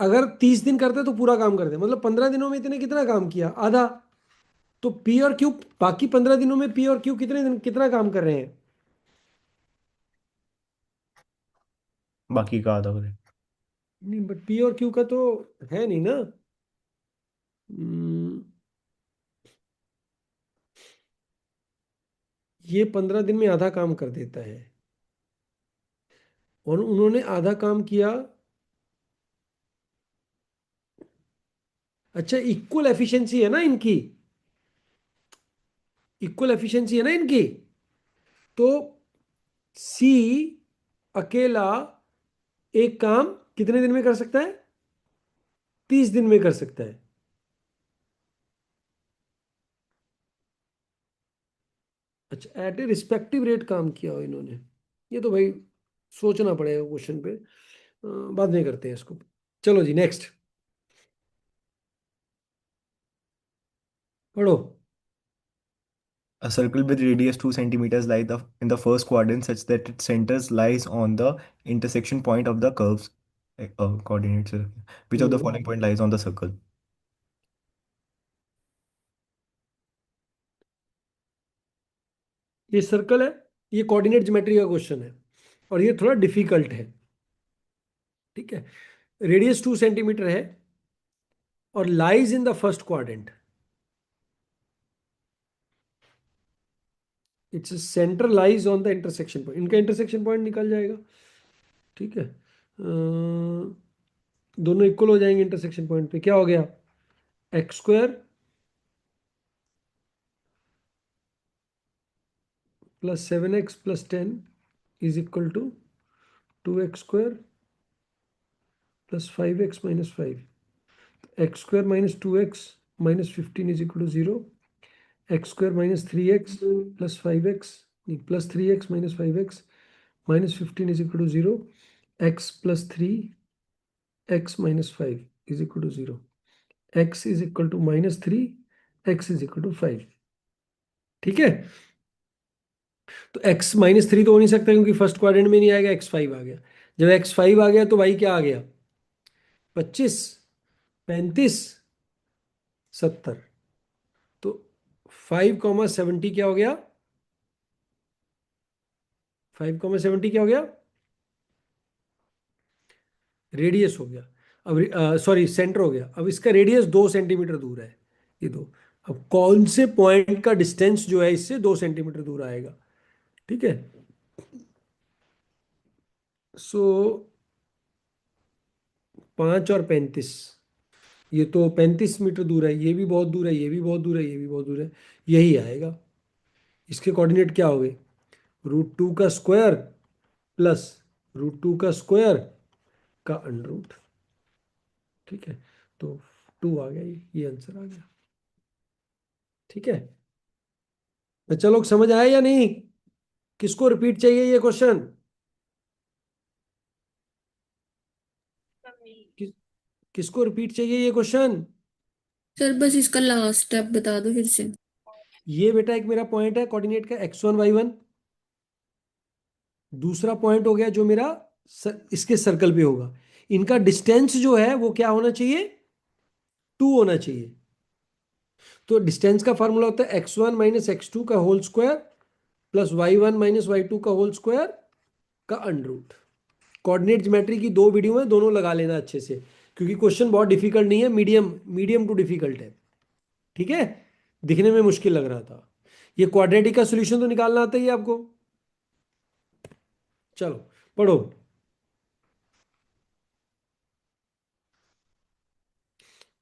S1: अगर 30 दिन करते तो पूरा काम करते, मतलब 15 दिनों में इतने कितना काम किया? आधा। तो पी और क्यू, बाकी 15 दिनों में पी और क्यू कितने दिन कितना काम कर रहे हैं?
S6: बाकी का आधा करें.
S1: नहीं, बट पी और क्यू का तो है नहीं ना। हम्म, ये 15 दिन में आधा काम कर देता है, और उन्होंने आधा काम किया। अच्छा, इक्वल एफिशिएंसी है ना इनकी, इक्वल एफिशिएंसी है ना इनकी। तो सी अकेला एक काम कितने दिन में कर सकता है? 30 दिन में कर सकता है। अच्छा, एट ए रिस्पेक्टिव रेट काम किया हो इन्होंने, ये तो भाई सोचना पड़ेगा क्वेश्चन पे। बाद में करते हैं इसको। चलो जी, नेक्स्ट पढ़ो।
S6: A circle with radius 2 centimeters lies in the first quadrant such that its center lies on the intersection point of the curves. Coordinates. Which of the
S1: hmm,
S6: following point lies on the circle?
S1: ये circle है, ये coordinate geometry का question है, और ये थोड़ा difficult है। ठीक है, रेडियस 2 सेंटीमीटर है, और lies in the first quadrant. Its centre lies on the intersection point, इनका इंटरसेक्शन पॉइंट निकल जाएगा। ठीक है, दोनों इक्वल हो जाएंगे इंटरसेक्शन पॉइंट पे। क्या हो गया? X square plus 7x plus 10 is equal to 2x square plus 5x minus 5। X square minus 2x minus 15 is equal to 0। X square minus 3x plus 5x, नहीं, plus 3x minus 5x minus 15 is equal to 0। X plus 3x minus 5 is equal to 0। X is equal to minus 3, x is equal to 5। ठीक है, तो x minus 3 तो हो नहीं सकता, क्योंकि first quadrant में नहीं आएगा। x5 आ गया। जब x5 आ गया तो भाई क्या आ गया? 25, 35, 70। तो 5,70 क्या हो गया? 5,70 क्या हो गया? रेडियस हो गया। अब सॉरी, सेंटर हो गया। अब इसका रेडियस 2 सेंटीमीटर दूर है, ये दो। अब कौन से पॉइंट का डिस्टेंस जो है इससे 2 सेंटीमीटर दूर आएगा? ठीक है, सो 5 और 35, ये तो 35 मीटर दूर है, ये भी बहुत दूर है, ये भी बहुत दूर है, ये भी बहुत दूर है। यही आएगा। इसके कोऑर्डिनेट क्या हो गए? √2 का स्क्वायर प्लस √2 का स्क्वायर का अंडर रूट। ठीक है, तो 2 आ गया, ये आंसर आ गया। ठीक है, बच्चा लोग समझ आया या नहीं? किसको रिपीट चाहिए ये क्वेश्चन? कि, किसको रिपीट चाहिए ये क्वेश्चन?
S2: सर बस इसका लास्ट स्टेप बता दो फिर से।
S1: ये बेटा एक मेरा पॉइंट है कोऑर्डिनेट का x1 y1। दूसरा पॉइंट हो गया जो मेरा इसके सर्कल पे होगा। इनका डिस्टेंस जो है वो क्या होना चाहिए? 2 होना चाहिए। तो डिस्टेंस का फॉर्मूला होता है x1 माइनस x2 का whole square plus y1 minus y2 का होल स्क्वायर का अंडर रूट। कोऑर्डिनेट ज्योमेट्री की 2 वीडियो में दोनों लगा लेना अच्छे से, क्योंकि क्वेश्चन बहुत डिफिकल्ट नहीं है, मीडियम मीडियम टू डिफिकल्ट है। ठीक है, दिखने में मुश्किल लग रहा था। ये क्वाड्रेटिक का सॉल्यूशन तो निकालना आता ही है आपको। चलो पढ़ो,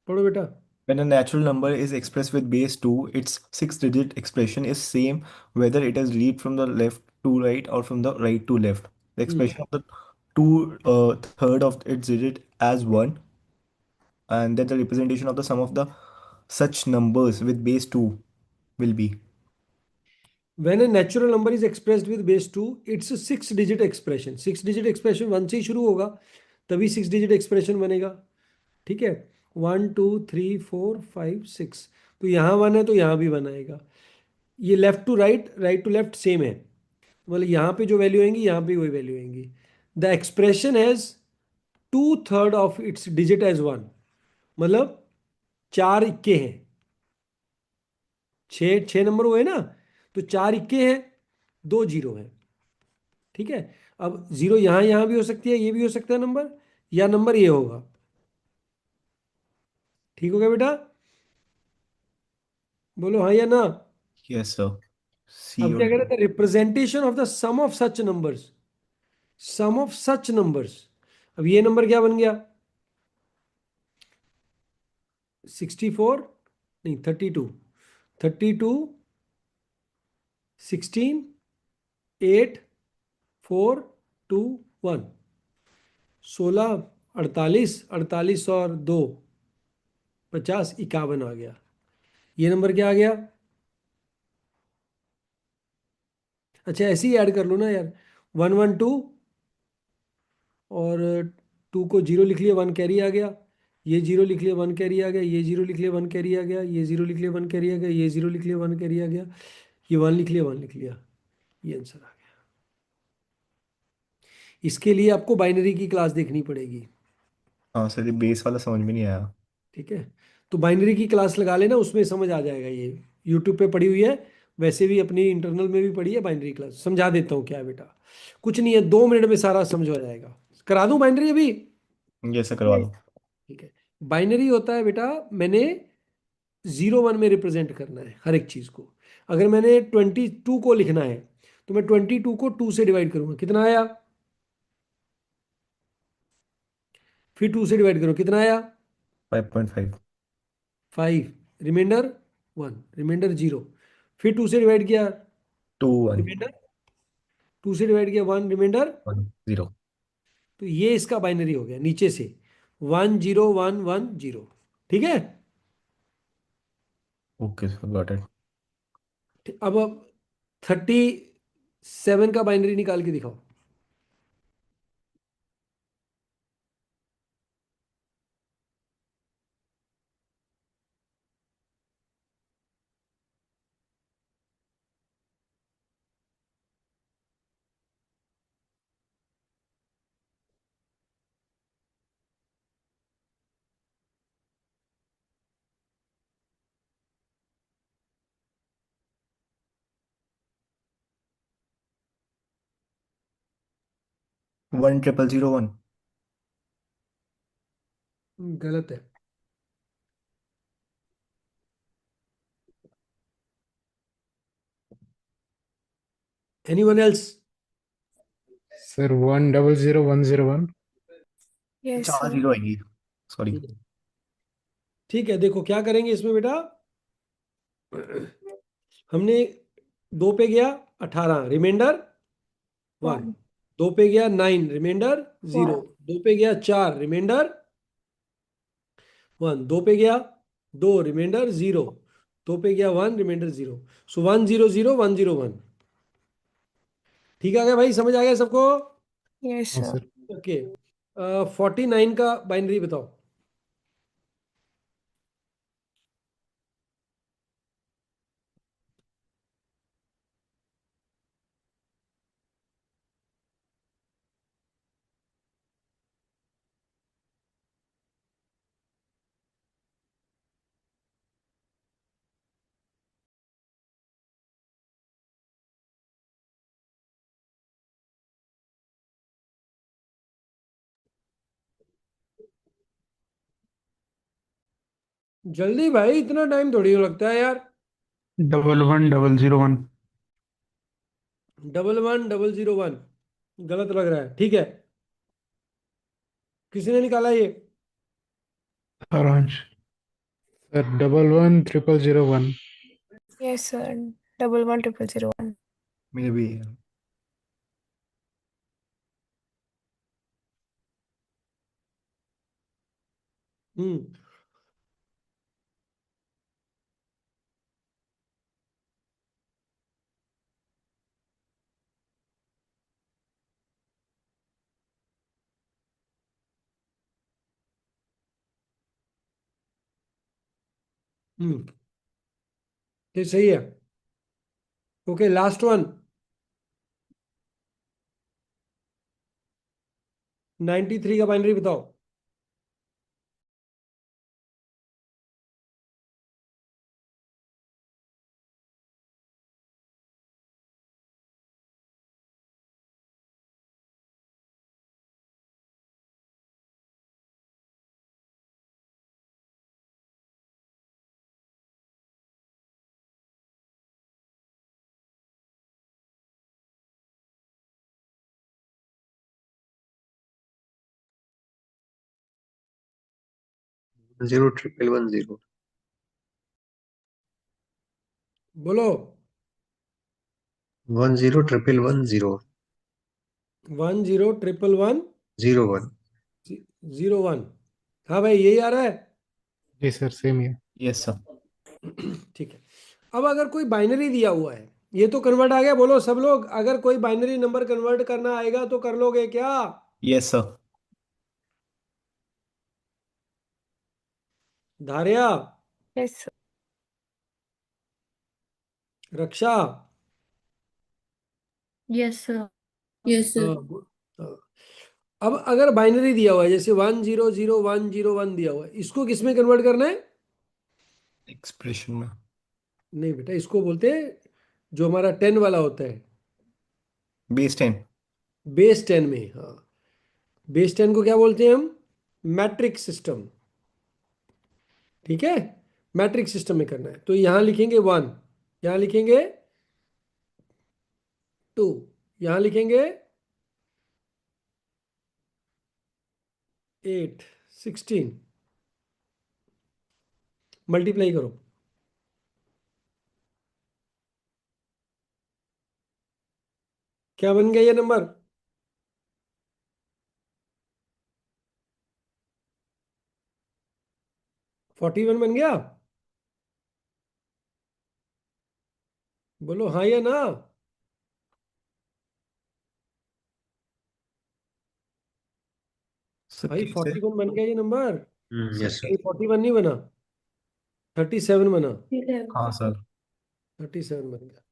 S1: पढ़ो बेटा।
S6: When a natural number is expressed with base 2, its six-digit expression is same whether it is read from the left to right or from the right to left. The
S1: hmm,
S6: expression of the two third of its digit as 1, and then the representation of the sum of the such numbers with base 2 will be.
S1: When a natural number is expressed with base 2, it's 6 digit expression. 6 digit expression 1 से ही शुरू होगा, तभी 6 digit expression बनेगा। ठीक है, 1 2 3 4 5 6। तो यहाँ 1 है तो यहाँ भी 1 आएगा। ये left to right, right to left same है, मतलब यहाँ पे जो वैल्यू आएंगी यहाँ पे वही वैल्यू आएंगी। The expression has 2/3 of its digit as 1, मतलब 4 इक्के हैं। 6 नंबर हुए ना, तो 4 इक्के हैं, 2 जीरो हैं। ठीक है, अब जीरो यहाँ यहाँ भी हो सकती है, ये भी हो सकता है नंबर, या नंबर ये होगा। ठीक हो गया बेटा? बोलो हाँ या ना।
S6: Yes, sir. C
S1: अब
S6: or
S1: क्या कह
S6: D.
S1: रहे थे? Representation of the sum of such numbers. Sum of such numbers, अब ये नंबर क्या बन गया? 64, नहीं 32। 32, 16, 8, 4, 2, 1। 16, 48, 48 और 2, 50, 51 आ गया। ये नंबर क्या आ गया? अच्छा ऐसे ही ऐड कर लो ना यार, 112, और 2 को जीरो लिख लिया, 1 कैरी आ गया। ये जीरो लिख लिया, 1 कैरी आ गया। ये जीरो लिख लिया, 1 कैरी आ गया। ये जीरो लिख लिया, 1 कैरी आ गया। ये जीरो लिख लिया, 1 कैरी आ गया। ये 1 लिख लिया, 1 लिख लिया। ये आंसर आ गया। इसके लिए आपको बाइनरी की क्लास देखनी पड़ेगी।
S6: हाँ सर, ये बेस वाला समझ में नहीं आया।
S1: ठीक है, तो बाइनरी की क्लास लगा लेना, उसमें समझ आ जाएगा। ये यूट्यूब पे पड़ी हुई है, वैसे भी अपनी इंटरनल में भी पड़ी है बाइनरी क्लास। समझा देता हूँ क्या है बेटा, कुछ नहीं है, 2 मिनट में सारा समझ हो जाएगा। करा दूं बाइनरी अभी?
S6: ये सर करवा दो।
S1: ठीक है, बाइनरी होता है बेटा, मैंने 0 1 में रिप्रेजेंट करना है हर एक चीज़ को। अगर मैंने 22 को लिखना है, तो मैं 22 को 2 से डिवाइड करूंगा, कितना आया? फिर 2 से डिवाइड करो, कितना आया?
S6: 5.5।
S1: 5, रिमाइंडर 1, रिमाइंडर 0। फिर 2 से डिवाइड किया,
S6: 2 1
S1: रिमाइंडर 2 से डिवाइड किया, 1, रिमाइंडर।
S6: 1 0।
S1: तो ये इसका बाइनरी हो गया नीचे से, 1 0 1 1 0। ठीक है,
S6: ओके सर, गॉट इट।
S1: अब 37 का बाइनरी निकाल के दिखाओ।
S6: 1 0 0 0 1।
S1: गलत है। Anyone else?
S7: सर 1 0 0 1 0 1।
S4: यस
S6: चार
S4: सर।
S6: जीरो आएंगी। सॉरी।
S1: ठीक है, ठीक है, देखो क्या करेंगे इसमें बेटा। हमने 2 पे गया 18, रिमाइंडर 1।
S4: 1
S1: 2 पे गया 9, रिमाइंडर 0।
S4: 1
S1: 2 पे गया 4, रिमाइंडर 1, 2 पे गया 2, रिमाइंडर 0, 2 पे गया 1, रिमाइंडर 0। सो 1 0 0 1 0 1। ठीक आ गया भाई, समझ आ गया सबको?
S4: यस
S7: हाँ
S4: सर।
S7: सर।
S1: ओके। 49 का बाइनरी बताओ। जल्दी भाई, इतना टाइम थोड़ी लगता है यार।
S8: 11001।
S1: 11001 गलत लग रहा है, ठीक है। किसी ने निकाला ये?
S8: सारांश।
S7: सर 111001।
S4: Yes sir, 111001।
S6: मेरे भी है।
S1: हम्म। हम्म। ये सही है। Okay, last one. 93 का बाइनरी बताओ।
S3: Zero triple one zero.
S1: बोलो।
S3: 1011110।
S1: 1011101।
S3: 01।
S1: हाँ भाई, यही आ रहा है।
S7: जी सर, सेम ही है।
S6: Yes sir.
S1: ठीक है। अब अगर कोई बाइनरी दिया हुआ है, ये तो कन्वर्ट आ गया, बोलो सब लोग, अगर कोई बाइनरी नंबर कन्वर्ट करना आएगा तो कर लोगे क्या?
S6: Yes sir.
S1: Dhariya,
S4: yes sir.
S1: Raksha.
S5: Yes sir.
S2: Yes sir.
S1: हाँ, हाँ। अब अगर बाइनरी दिया हुआ है, जैसे 100101 दिया हुआ है, इसको किस में कन्वर्ट करना है?
S6: एक्सप्रेशन में।
S1: नहीं बेटा, इसको बोलते हैं जो हमारा 10 वाला होता है,
S6: बेस 10।
S1: बेस 10 में। हाँ, बेस 10 को क्या बोलते हैं हम? Matric system. ठीक है, मैट्रिक सिस्टम में करना है तो यहां लिखेंगे 1, यहां लिखेंगे 2, यहां लिखेंगे 8, 16। मल्टीप्लाई करो। क्या बन गया ये नंबर? 41 बन गया। बोलो हाँ या ना।
S6: सर
S1: भाई
S6: कैसे?
S1: 41 बन गया ये नंबर।
S6: Sir
S3: yes sir.
S1: भाई 41 नहीं बना, 37 बना।
S6: हाँ सर।
S1: 37 बन गया।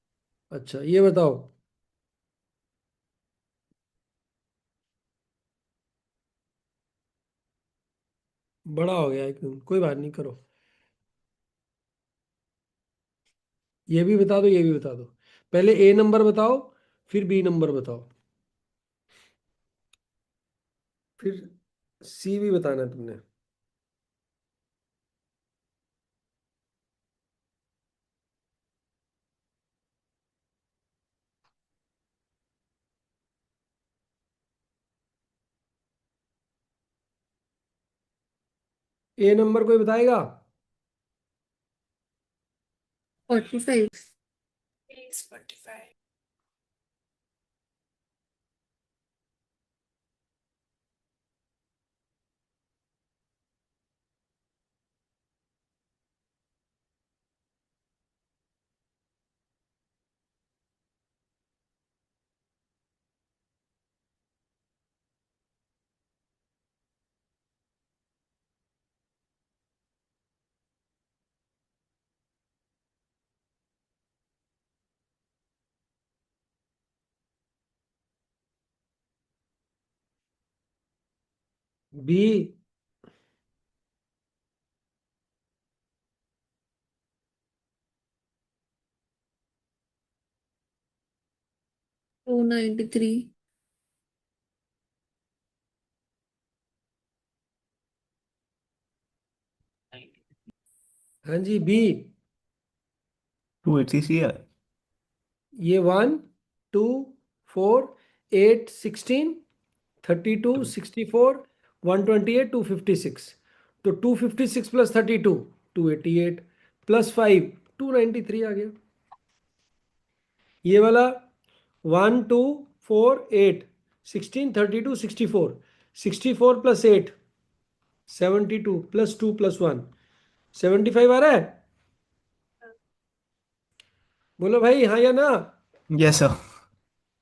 S1: अच्छा, ये बताओ। बड़ा हो गया एकदम, कोई बात नहीं, करो। ये भी बता दो, ये भी बता दो। पहले ए नंबर बताओ, फिर बी नंबर बताओ, फिर सी भी बताना है तुमने। ए नंबर कोई बताएगा?
S2: 45।
S4: 45।
S1: बी।
S2: 293.
S1: हाँ जी, बी।
S6: 280 है।
S1: ये 1, 2, 4, 8, 16, 32, 64, 128, 256। तो 256 प्लस 32, 288, प्लस 5, 293 आ गया। ये वाला 1, 2, 4, 8, 16, 32, 64, 64 प्लस 8, 72, प्लस 2 प्लस 1, 75 आ रहा है। बोलो भाई हाँ या ना।
S6: Yes sir.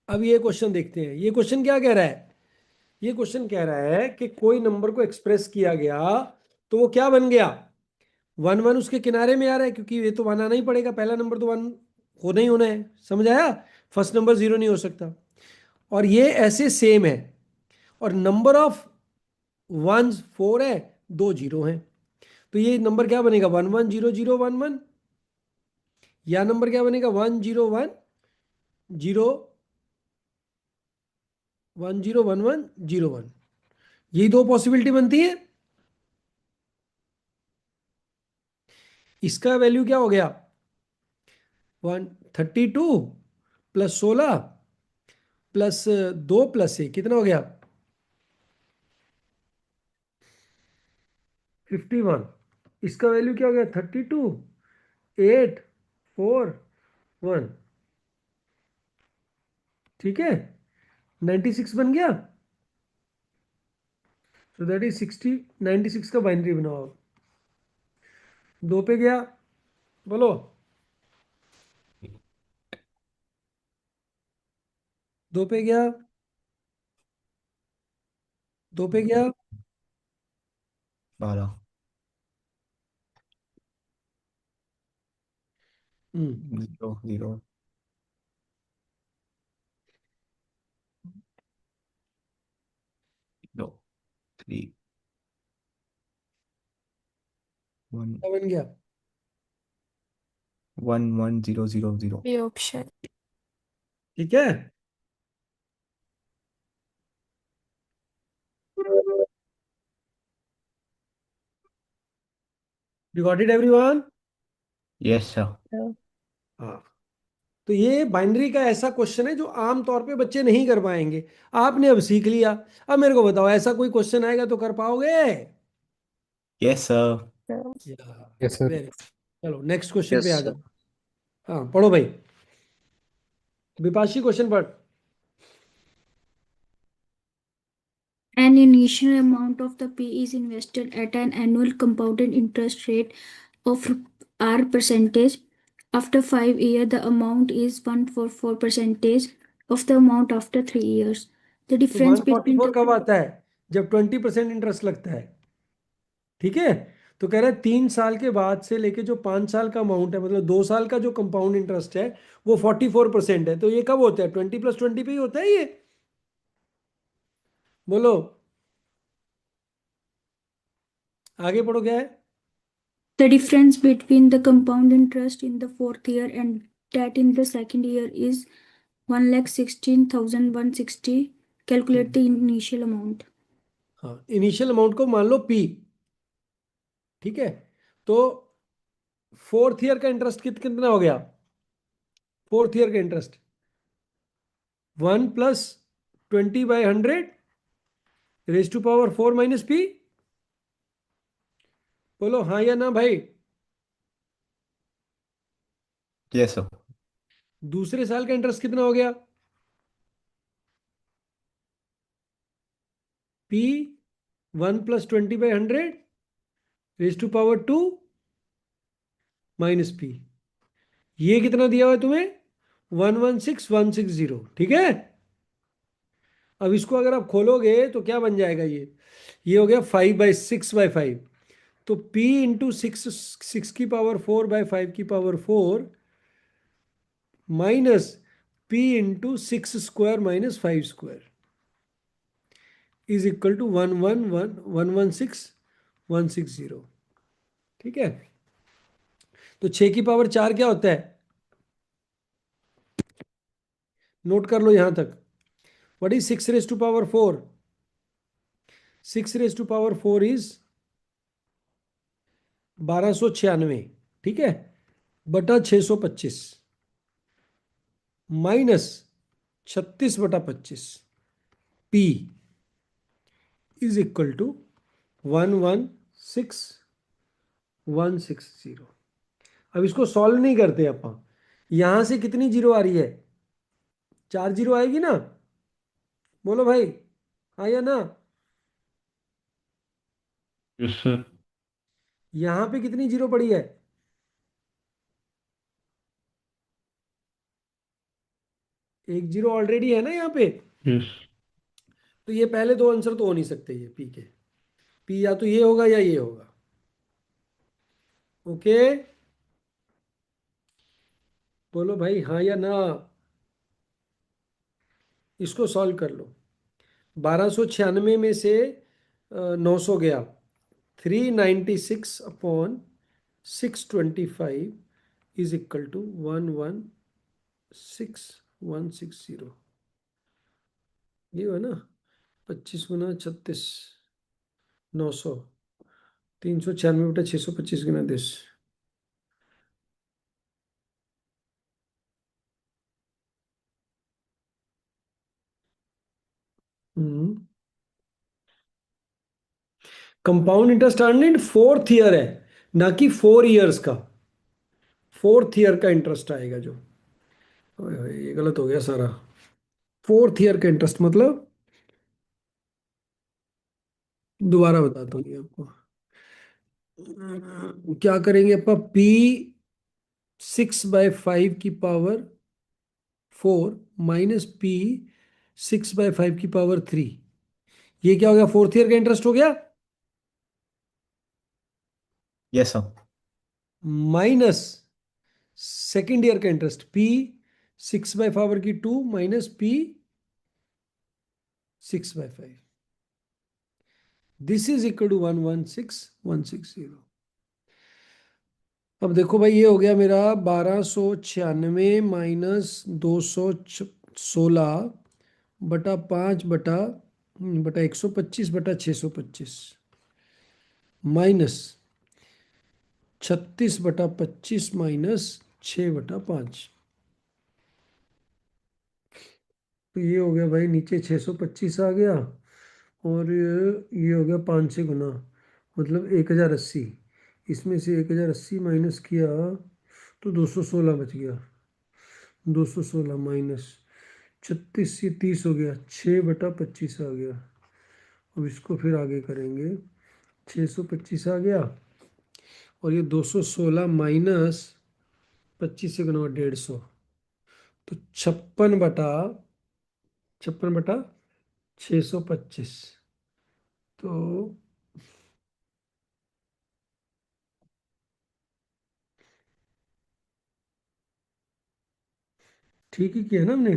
S1: अब ये क्वेश्चन देखते हैं, ये क्वेश्चन क्या कह रहा है। ये क्वेश्चन कह रहा है कि कोई नंबर को एक्सप्रेस किया गया तो वो क्या बन गया। 1 1 उसके किनारे में आ रहा है, क्योंकि ये तो 1 आना ही पड़ेगा, पहला नंबर तो 1 होना ही होना है। समझ आया। फर्स्ट नंबर 0 नहीं हो सकता। और ये ऐसे सेम है। और नंबर ऑफ वंस 4 है, 2 जीरो हैं। तो ये नंबर क्या बनेगा, 110011। या नंबर क्या बनेगा, 101101101। यही दो पॉसिबिलिटी बनती है। इसका वैल्यू क्या हो गया, 132 प्लस 16 प्लस 2 प्लस 1 कितना हो गया, 51। इसका वैल्यू क्या हो गया, 32, 8, 4, 1। ठीक है, 96 बन गया। सो दैट इज 96 का बाइनरी बनाओ आप। 2 पे गया, बोलो। 2 पे गया, 2 पे गया।
S6: 12।
S1: हम्म
S6: 0 0 0 3 1
S1: क्या बन गया।
S6: 1 1 0 0 0।
S4: B option.
S1: ठीक है। You got it everyone.
S6: Yes sir.
S1: हाँ। तो ये बाइनरी का ऐसा क्वेश्चन है जो आम तौर पे बच्चे नहीं कर पाएंगे। आपने अब सीख लिया। अब मेरे को बताओ, ऐसा कोई क्वेश्चन आएगा तो कर पाओगे।
S6: Yes sir.
S7: Yes, sir.
S1: Very. चलो नेक्स्ट क्वेश्चन पे
S3: यस
S1: आ
S3: सर।
S1: जाओ। हाँ पढ़ो भाई। विपाशी क्वेश्चन पढ़।
S8: An initial amount of the P is invested at an annual compounded interest rate of R percentage. After 5 years, the amount is 144 percentage of the amount after 3 years. The
S1: तो
S8: difference between
S1: 144
S8: the
S1: कब आता है, जब 20% interest लगता है। ठीक है। तो कह रहा है 3 साल के बाद से लेके जो 5 साल का अमाउंट है, मतलब 2 साल का जो कंपाउंड इंटरेस्ट है वो 44% है। तो ये कब होता है, 20 + 20 पे ही होता है ये। बोलो, आगे पढ़ो क्या है।
S8: the difference between the compound interest in the fourth year and that in the second year is 1,16,160. Calculate the initial amount.
S1: हाँ, इनिशियल अमाउंट को मान लो पी। ठीक है। तो फोर्थ ईयर का इंटरेस्ट कितना हो गया, फोर्थ ईयर का interest 1 + 20/100 raise to power 4 - p। बोलो हाँ या ना भाई।
S6: Yes sir.
S1: दूसरे साल का इंटरेस्ट कितना हो गया, p 1 + 20/100 raise to power 2 - p। ये कितना दिया हुआ है तुम्हें, 116,160। ठीक है। अब इसको अगर आप खोलोगे तो क्या बन जाएगा, ये हो गया 5/6/5। तो p इंटू 6 की पावर 4/5 की power 4 minus p into 6² - 5²। Is equal to 111,116,160। ठीक है, तो 6 की पावर 4 क्या होता है, नोट कर लो यहां तक। What is 6 raise to power 4? 6 raise to power 4 is 1296, ठीक है, बटा 625 minus 36/25, p is equal to 116,160। अब इसको सॉल्व नहीं करते अपन, यहां से कितनी जीरो आ रही है, 4 जीरो आएगी ना, बोलो भाई, हाँ या ना।
S6: Yes sir.
S1: यहां पे कितनी जीरो पड़ी है, एक जीरो ऑलरेडी है ना यहाँ पे,
S6: यस।
S1: तो ये पहले दो आंसर तो हो नहीं सकते, ये पी के, पी या तो ये होगा या ये होगा। ओके, बोलो भाई हाँ या ना। इसको सॉल्व कर लो, 1296 में से 900 गया, 396/625 इज इक्वल टू 116,160। ये हुआ ना, 25 × 36, 900, 396/625 × 10। Compound interest earning 4th year है, ना कि 4 इयर्स का, 4th ईयर का इंटरेस्ट आएगा जो। ओए होए, ये गलत हो गया सारा। 4th ईयर का इंटरेस्ट मतलब, दोबारा बताता हूँ ये आपको। क्या करेंगे अपन, पी 6/5 की पावर 4 माइनस पी 6/5 की पावर 3, ये क्या हो गया, 4th ईयर का इंटरेस्ट हो गया,
S6: yes sir.
S1: Minus 2nd year का interest, P 6/2 minus P 6/5, this is equal to 116,160। अब देखो भाई, ये हो गया मेरा 1296 माइनस 216/5/125 माइनस 36/25 माइनस 6/5। तो ये हो गया भाई, नीचे 625 आ गया, और ये हो गया 5 से गुना, मतलब 1080। इसमें से 1080 माइनस किया तो 216 बच गया, 216 माइनस 36 से 30 हो गया, 6/25 आ गया। अब इसको फिर आगे करेंगे, 625 आ गया, और ये 216 माइनस 25 से गुना 150, तो 56/625। तो ठीक ही किया ना हमने,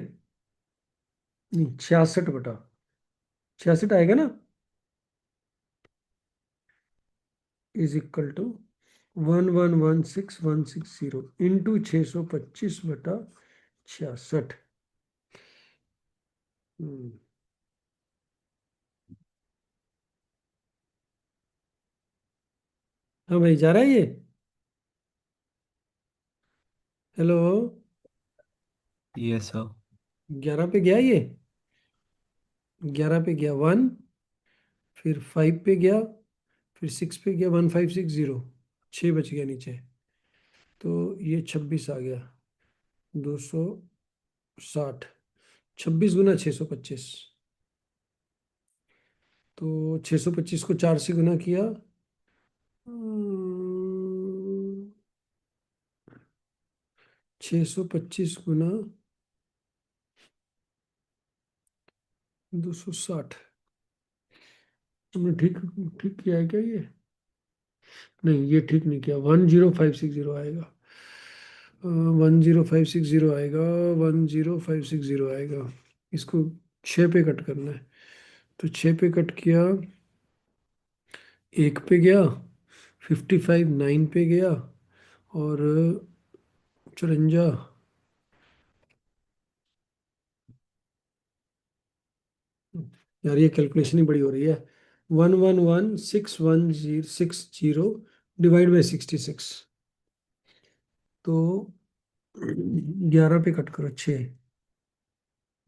S1: नहीं 66/66 आएगा ना, इज इक्वल टू 1116160 इंटू 625/66। हाँ भाई, जा रहा है ये, हेलो,
S6: यस सर।
S1: 11 पे गया ये, 11 पे गया 1, फिर 5 पे गया, फिर 6 पे गया, 1560, 6 बच गया नीचे, तो ये 26 आ गया, 260, 26 × 625, तो 625 को 4 से गुना किया, 625 × 260। हमने ठीक ठीक किया है क्या ये, नहीं ये ठीक नहीं किया, 10560 आएगा, 10560 आएगा, 10560 आएगा, इसको 6 पे कट करना है, तो 6 पे कट किया, 1 पे गया, 55 9 पे गया, और 54। यार ये कैलकुलेशन ही बड़ी हो रही है। 1116160 डिवाइड बाई 66। तो 11 पे कट करो, 6,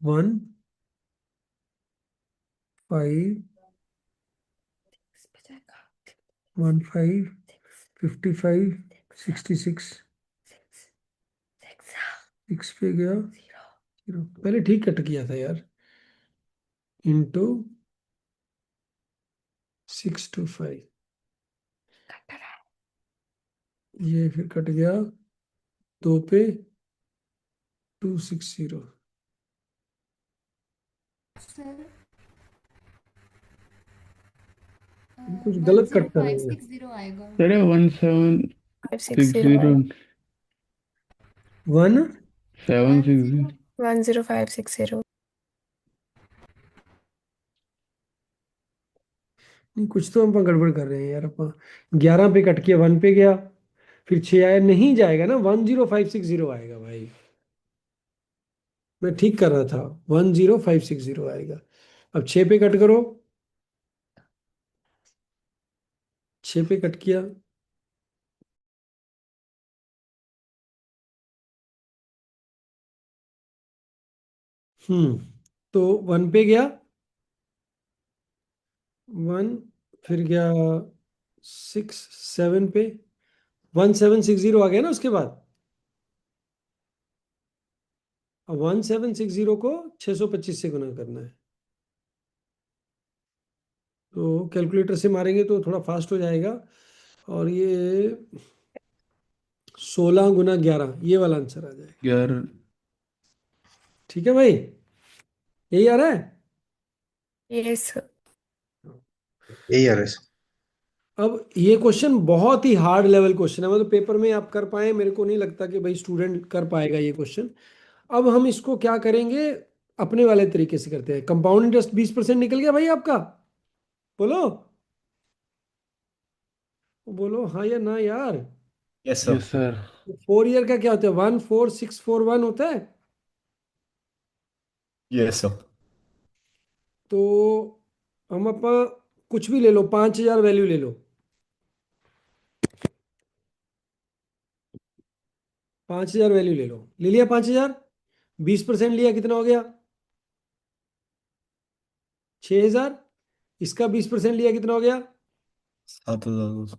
S1: 1 5 15 55 66, 6 पे गया, 0। पहले ठीक कट किया था यार, इंटू 625। ये फिर कट गया 2 पे 260।
S8: सर
S1: कुछ
S8: वन
S1: गलत
S8: जीरो
S1: कट कर
S8: फाइव
S1: रहे हैं।
S8: सिक्स जीरो आएगा।
S7: सर
S4: 560
S7: 1760
S1: 1
S7: 760
S4: 10560।
S1: नहीं, कुछ तो हम गड़बड़ कर रहे हैं यार। अपन 11 पे कट किया, 1 पे गया, फिर 6 आया, नहीं जाएगा ना, 10560 आएगा भाई। मैं ठीक कर रहा था, 10560 आएगा। अब 6 पे कट करो, 6 पे कट किया, तो 1 पे गया, 1, फिर गया 6 7 पे, 1760 आ गया ना उसके बाद। अब 1760 को 625 से गुना करना है। तो कैलकुलेटर से मारेंगे तो थोड़ा फास्ट हो जाएगा। और ये 16 × 11, ये वाला आंसर आ जाएगा।
S7: यार
S1: ठीक है भाई, यही आ रहा है।
S4: यस।
S3: यही आ रहा है।
S1: अब ये क्वेश्चन बहुत ही हार्ड लेवल क्वेश्चन है, मतलब पेपर में आप कर पाए, मेरे को नहीं लगता कि भाई स्टूडेंट कर पाएगा ये क्वेश्चन। अब हम इसको क्या करेंगे, अपने वाले तरीके से करते हैं। कंपाउंड इंटरेस्ट 20% निकल गया भाई आपका, बोलो, बोलो हाँ या ना यार।
S6: Yes, sir.
S7: Yes sir
S1: 4 year का क्या होता है, 14641 होता है।
S6: Yes, sir.
S1: तो हम अपन कुछ भी ले लो, 5000 वैल्यू ले लो, 5000 वैल्यू ले लो, ले लिया 5000, 20% लिया, कितना हो गया 6000, इसका 20% लिया, कितना हो गया
S6: 7,000.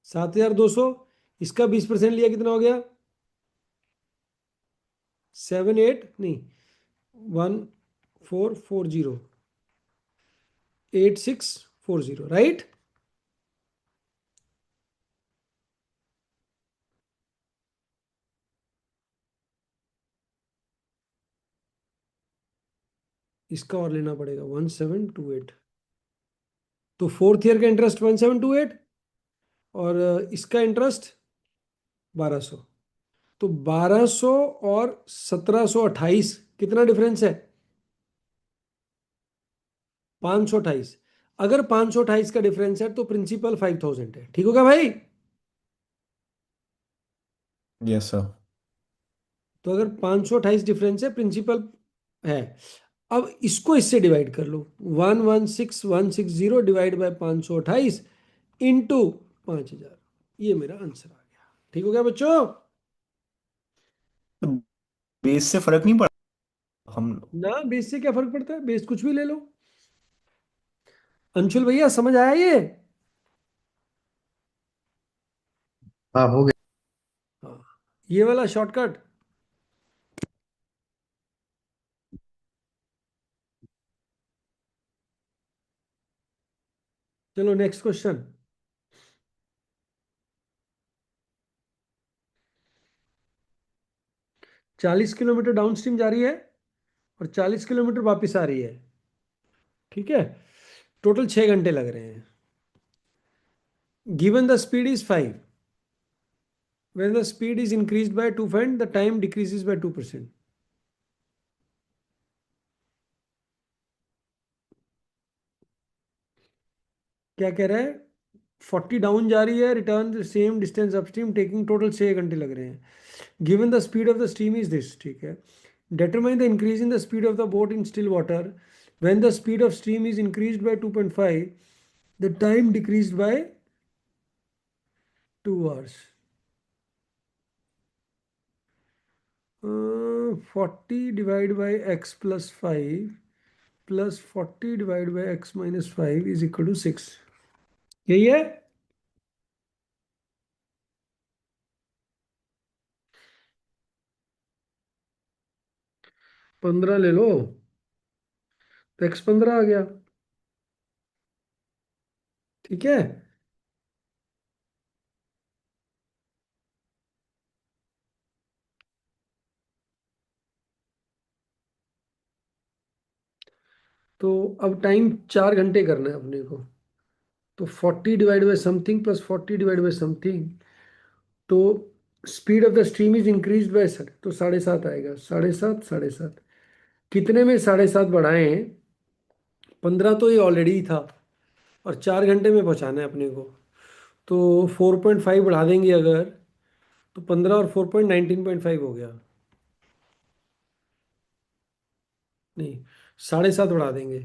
S1: 7200, इसका 20% लिया, कितना हो गया 78 नहीं 1440 8640, राइट। इसका और लेना पड़ेगा 1728। तो 4th ईयर का इंटरेस्ट 1728, और इसका इंटरेस्ट 1200। तो 1200 और 1728 कितना डिफरेंस है, 528। अगर 528 का डिफरेंस है तो प्रिंसिपल 5000 है, ठीक होगा भाई।
S6: Yes, sir.
S1: तो अगर 528 डिफरेंस है, प्रिंसिपल है। अब इसको इससे डिवाइड कर लो, 116160 डिवाइड बाय 528 इंटू 5000, ये मेरा आंसर आ गया। ठीक हो गया बच्चों।
S6: तो बेस से फर्क नहीं पड़ा हम।
S1: ना बेस से क्या फर्क पड़ता है, बेस कुछ भी ले लो। अंशुल भैया समझ आया ये।
S3: हाँ हो गया।
S1: हाँ, ये वाला शॉर्टकट। चलो next question. 40 kilometre down stream जा रही है और 40 किलोमीटर वापस आ रही है, ठीक है। टोटल 6 घंटे लग रहे हैं। Given the speed is 5, when the speed is increased by 2, find the time decreases by 2%। क्या कह रहा है? 40 डाउन जा रही है, return same distance upstream, taking total 6 घंटे लग रहे हैं। Given the speed of the stream is this, ठीक है। Determine the increase in the speed of the boat in still water. When the speed of stream is increased by 2.5, the time decreased by 2 hours. 40 divided by x plus 5 plus 40 divided by x minus 5 is equal to 6. यही है? पंद्रह ले लो तो x 15 आ गया, ठीक है। तो अब टाइम 4 घंटे करना है अपने को। तो 40 divide by something plus 40 divide by something, तो speed of the stream is increase by, तो 7.5 आएगा। 7.5 7.5 कितने में 7.5 बढ़ाए हैं? 15 तो ये ऑलरेडी ही था, और 4 घंटे में पहुंचाना है अपने को। तो 4.5 बढ़ा देंगे अगर, तो 15 और 4 19.5 हो गया। नहीं, 7.5 बढ़ा देंगे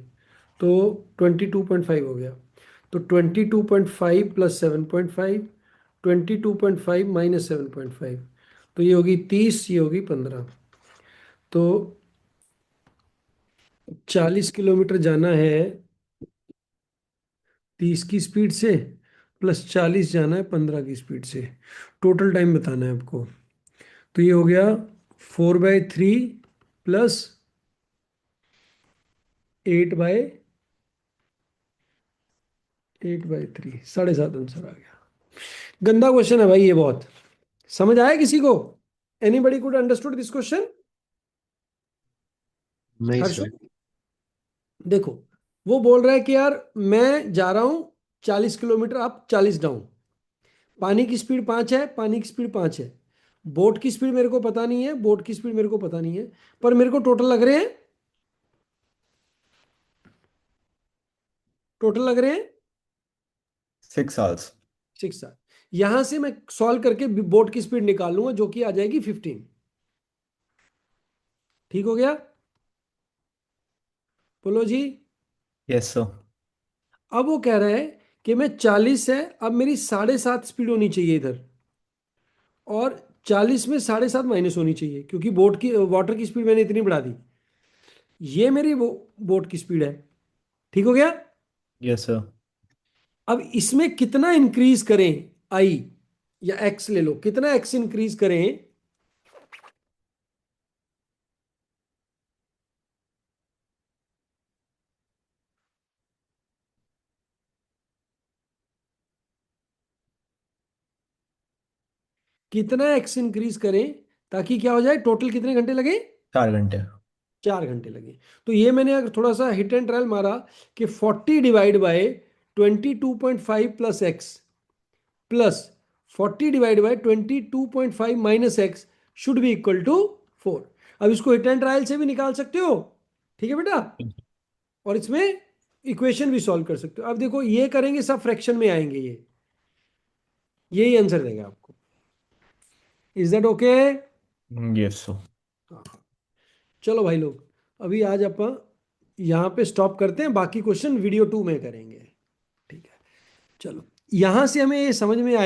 S1: तो 22.5 हो गया। तो 22.5 प्लस 7.5, 22.5 माइनस 7.5, तो ये होगी 30, ये होगी 15। तो 40 किलोमीटर जाना है 30 की स्पीड से, प्लस 40 जाना है 15 की स्पीड से। टोटल टाइम बताना है आपको। तो ये हो गया 4/3 प्लस 8/3, 7.5 आंसर आ गया। गंदा क्वेश्चन है भाई ये बहुत। समझ आया किसी को? Anybody could understood this question?
S3: नहीं
S1: हर्षो,
S3: सर।
S1: देखो, वो बोल रहा है कि यार मैं जा रहा हूं 40 किलोमीटर अप 40 डाउन, पानी की स्पीड 5 है, पानी की स्पीड 5 है, बोट की स्पीड मेरे को पता नहीं है, बोट की स्पीड मेरे को पता नहीं है, पर मेरे को टोटल लग रहे हैं, टोटल लग रहे हैं
S6: 6 hours.
S1: 6 यहां से मैं सॉल्व करके बोट की स्पीड निकाल लूंगा जो कि आ जाएगी 15। ठीक हो गया? बोलो जी।
S6: Yes, sir.
S1: अब वो कह रहा है कि मैं 40 है, अब मेरी 7.5 स्पीड होनी चाहिए इधर, और 40 में 7.5 माइनस होनी चाहिए, क्योंकि बोट की वाटर की स्पीड मैंने इतनी बढ़ा दी। ये मेरी वो बोट की स्पीड है। ठीक हो गया?
S6: Yes, sir.
S1: अब इसमें कितना इंक्रीज करें, आई या एक्स ले लो, कितना एक्स इंक्रीज करें, कितना एक्स इंक्रीज करें ताकि क्या हो जाए, टोटल कितने घंटे लगे?
S6: 4 घंटे.
S1: 4 घंटे लगे। तो ये मैंने अगर थोड़ा सा हिट एंड ट्रायल मारा कि 40 divide by 22.5 plus x plus 40 divide by 22.5 minus x should be equal to 4। अब इसको हिट एंड ट्रायल से भी निकाल सकते हो, ठीक है बेटा, और इसमें इक्वेशन भी सॉल्व कर सकते हो। अब देखो ये करेंगे, सब फ्रैक्शन में आएंगे, ये यही आंसर देगा आपको। Is that okay?
S6: Yes, sir.
S1: चलो भाई लोग, अभी आज अपन यहाँ पे स्टॉप करते हैं, बाकी क्वेश्चन वीडियो 2 में करेंगे। ठीक है, चलो। यहां से हमें ये समझ में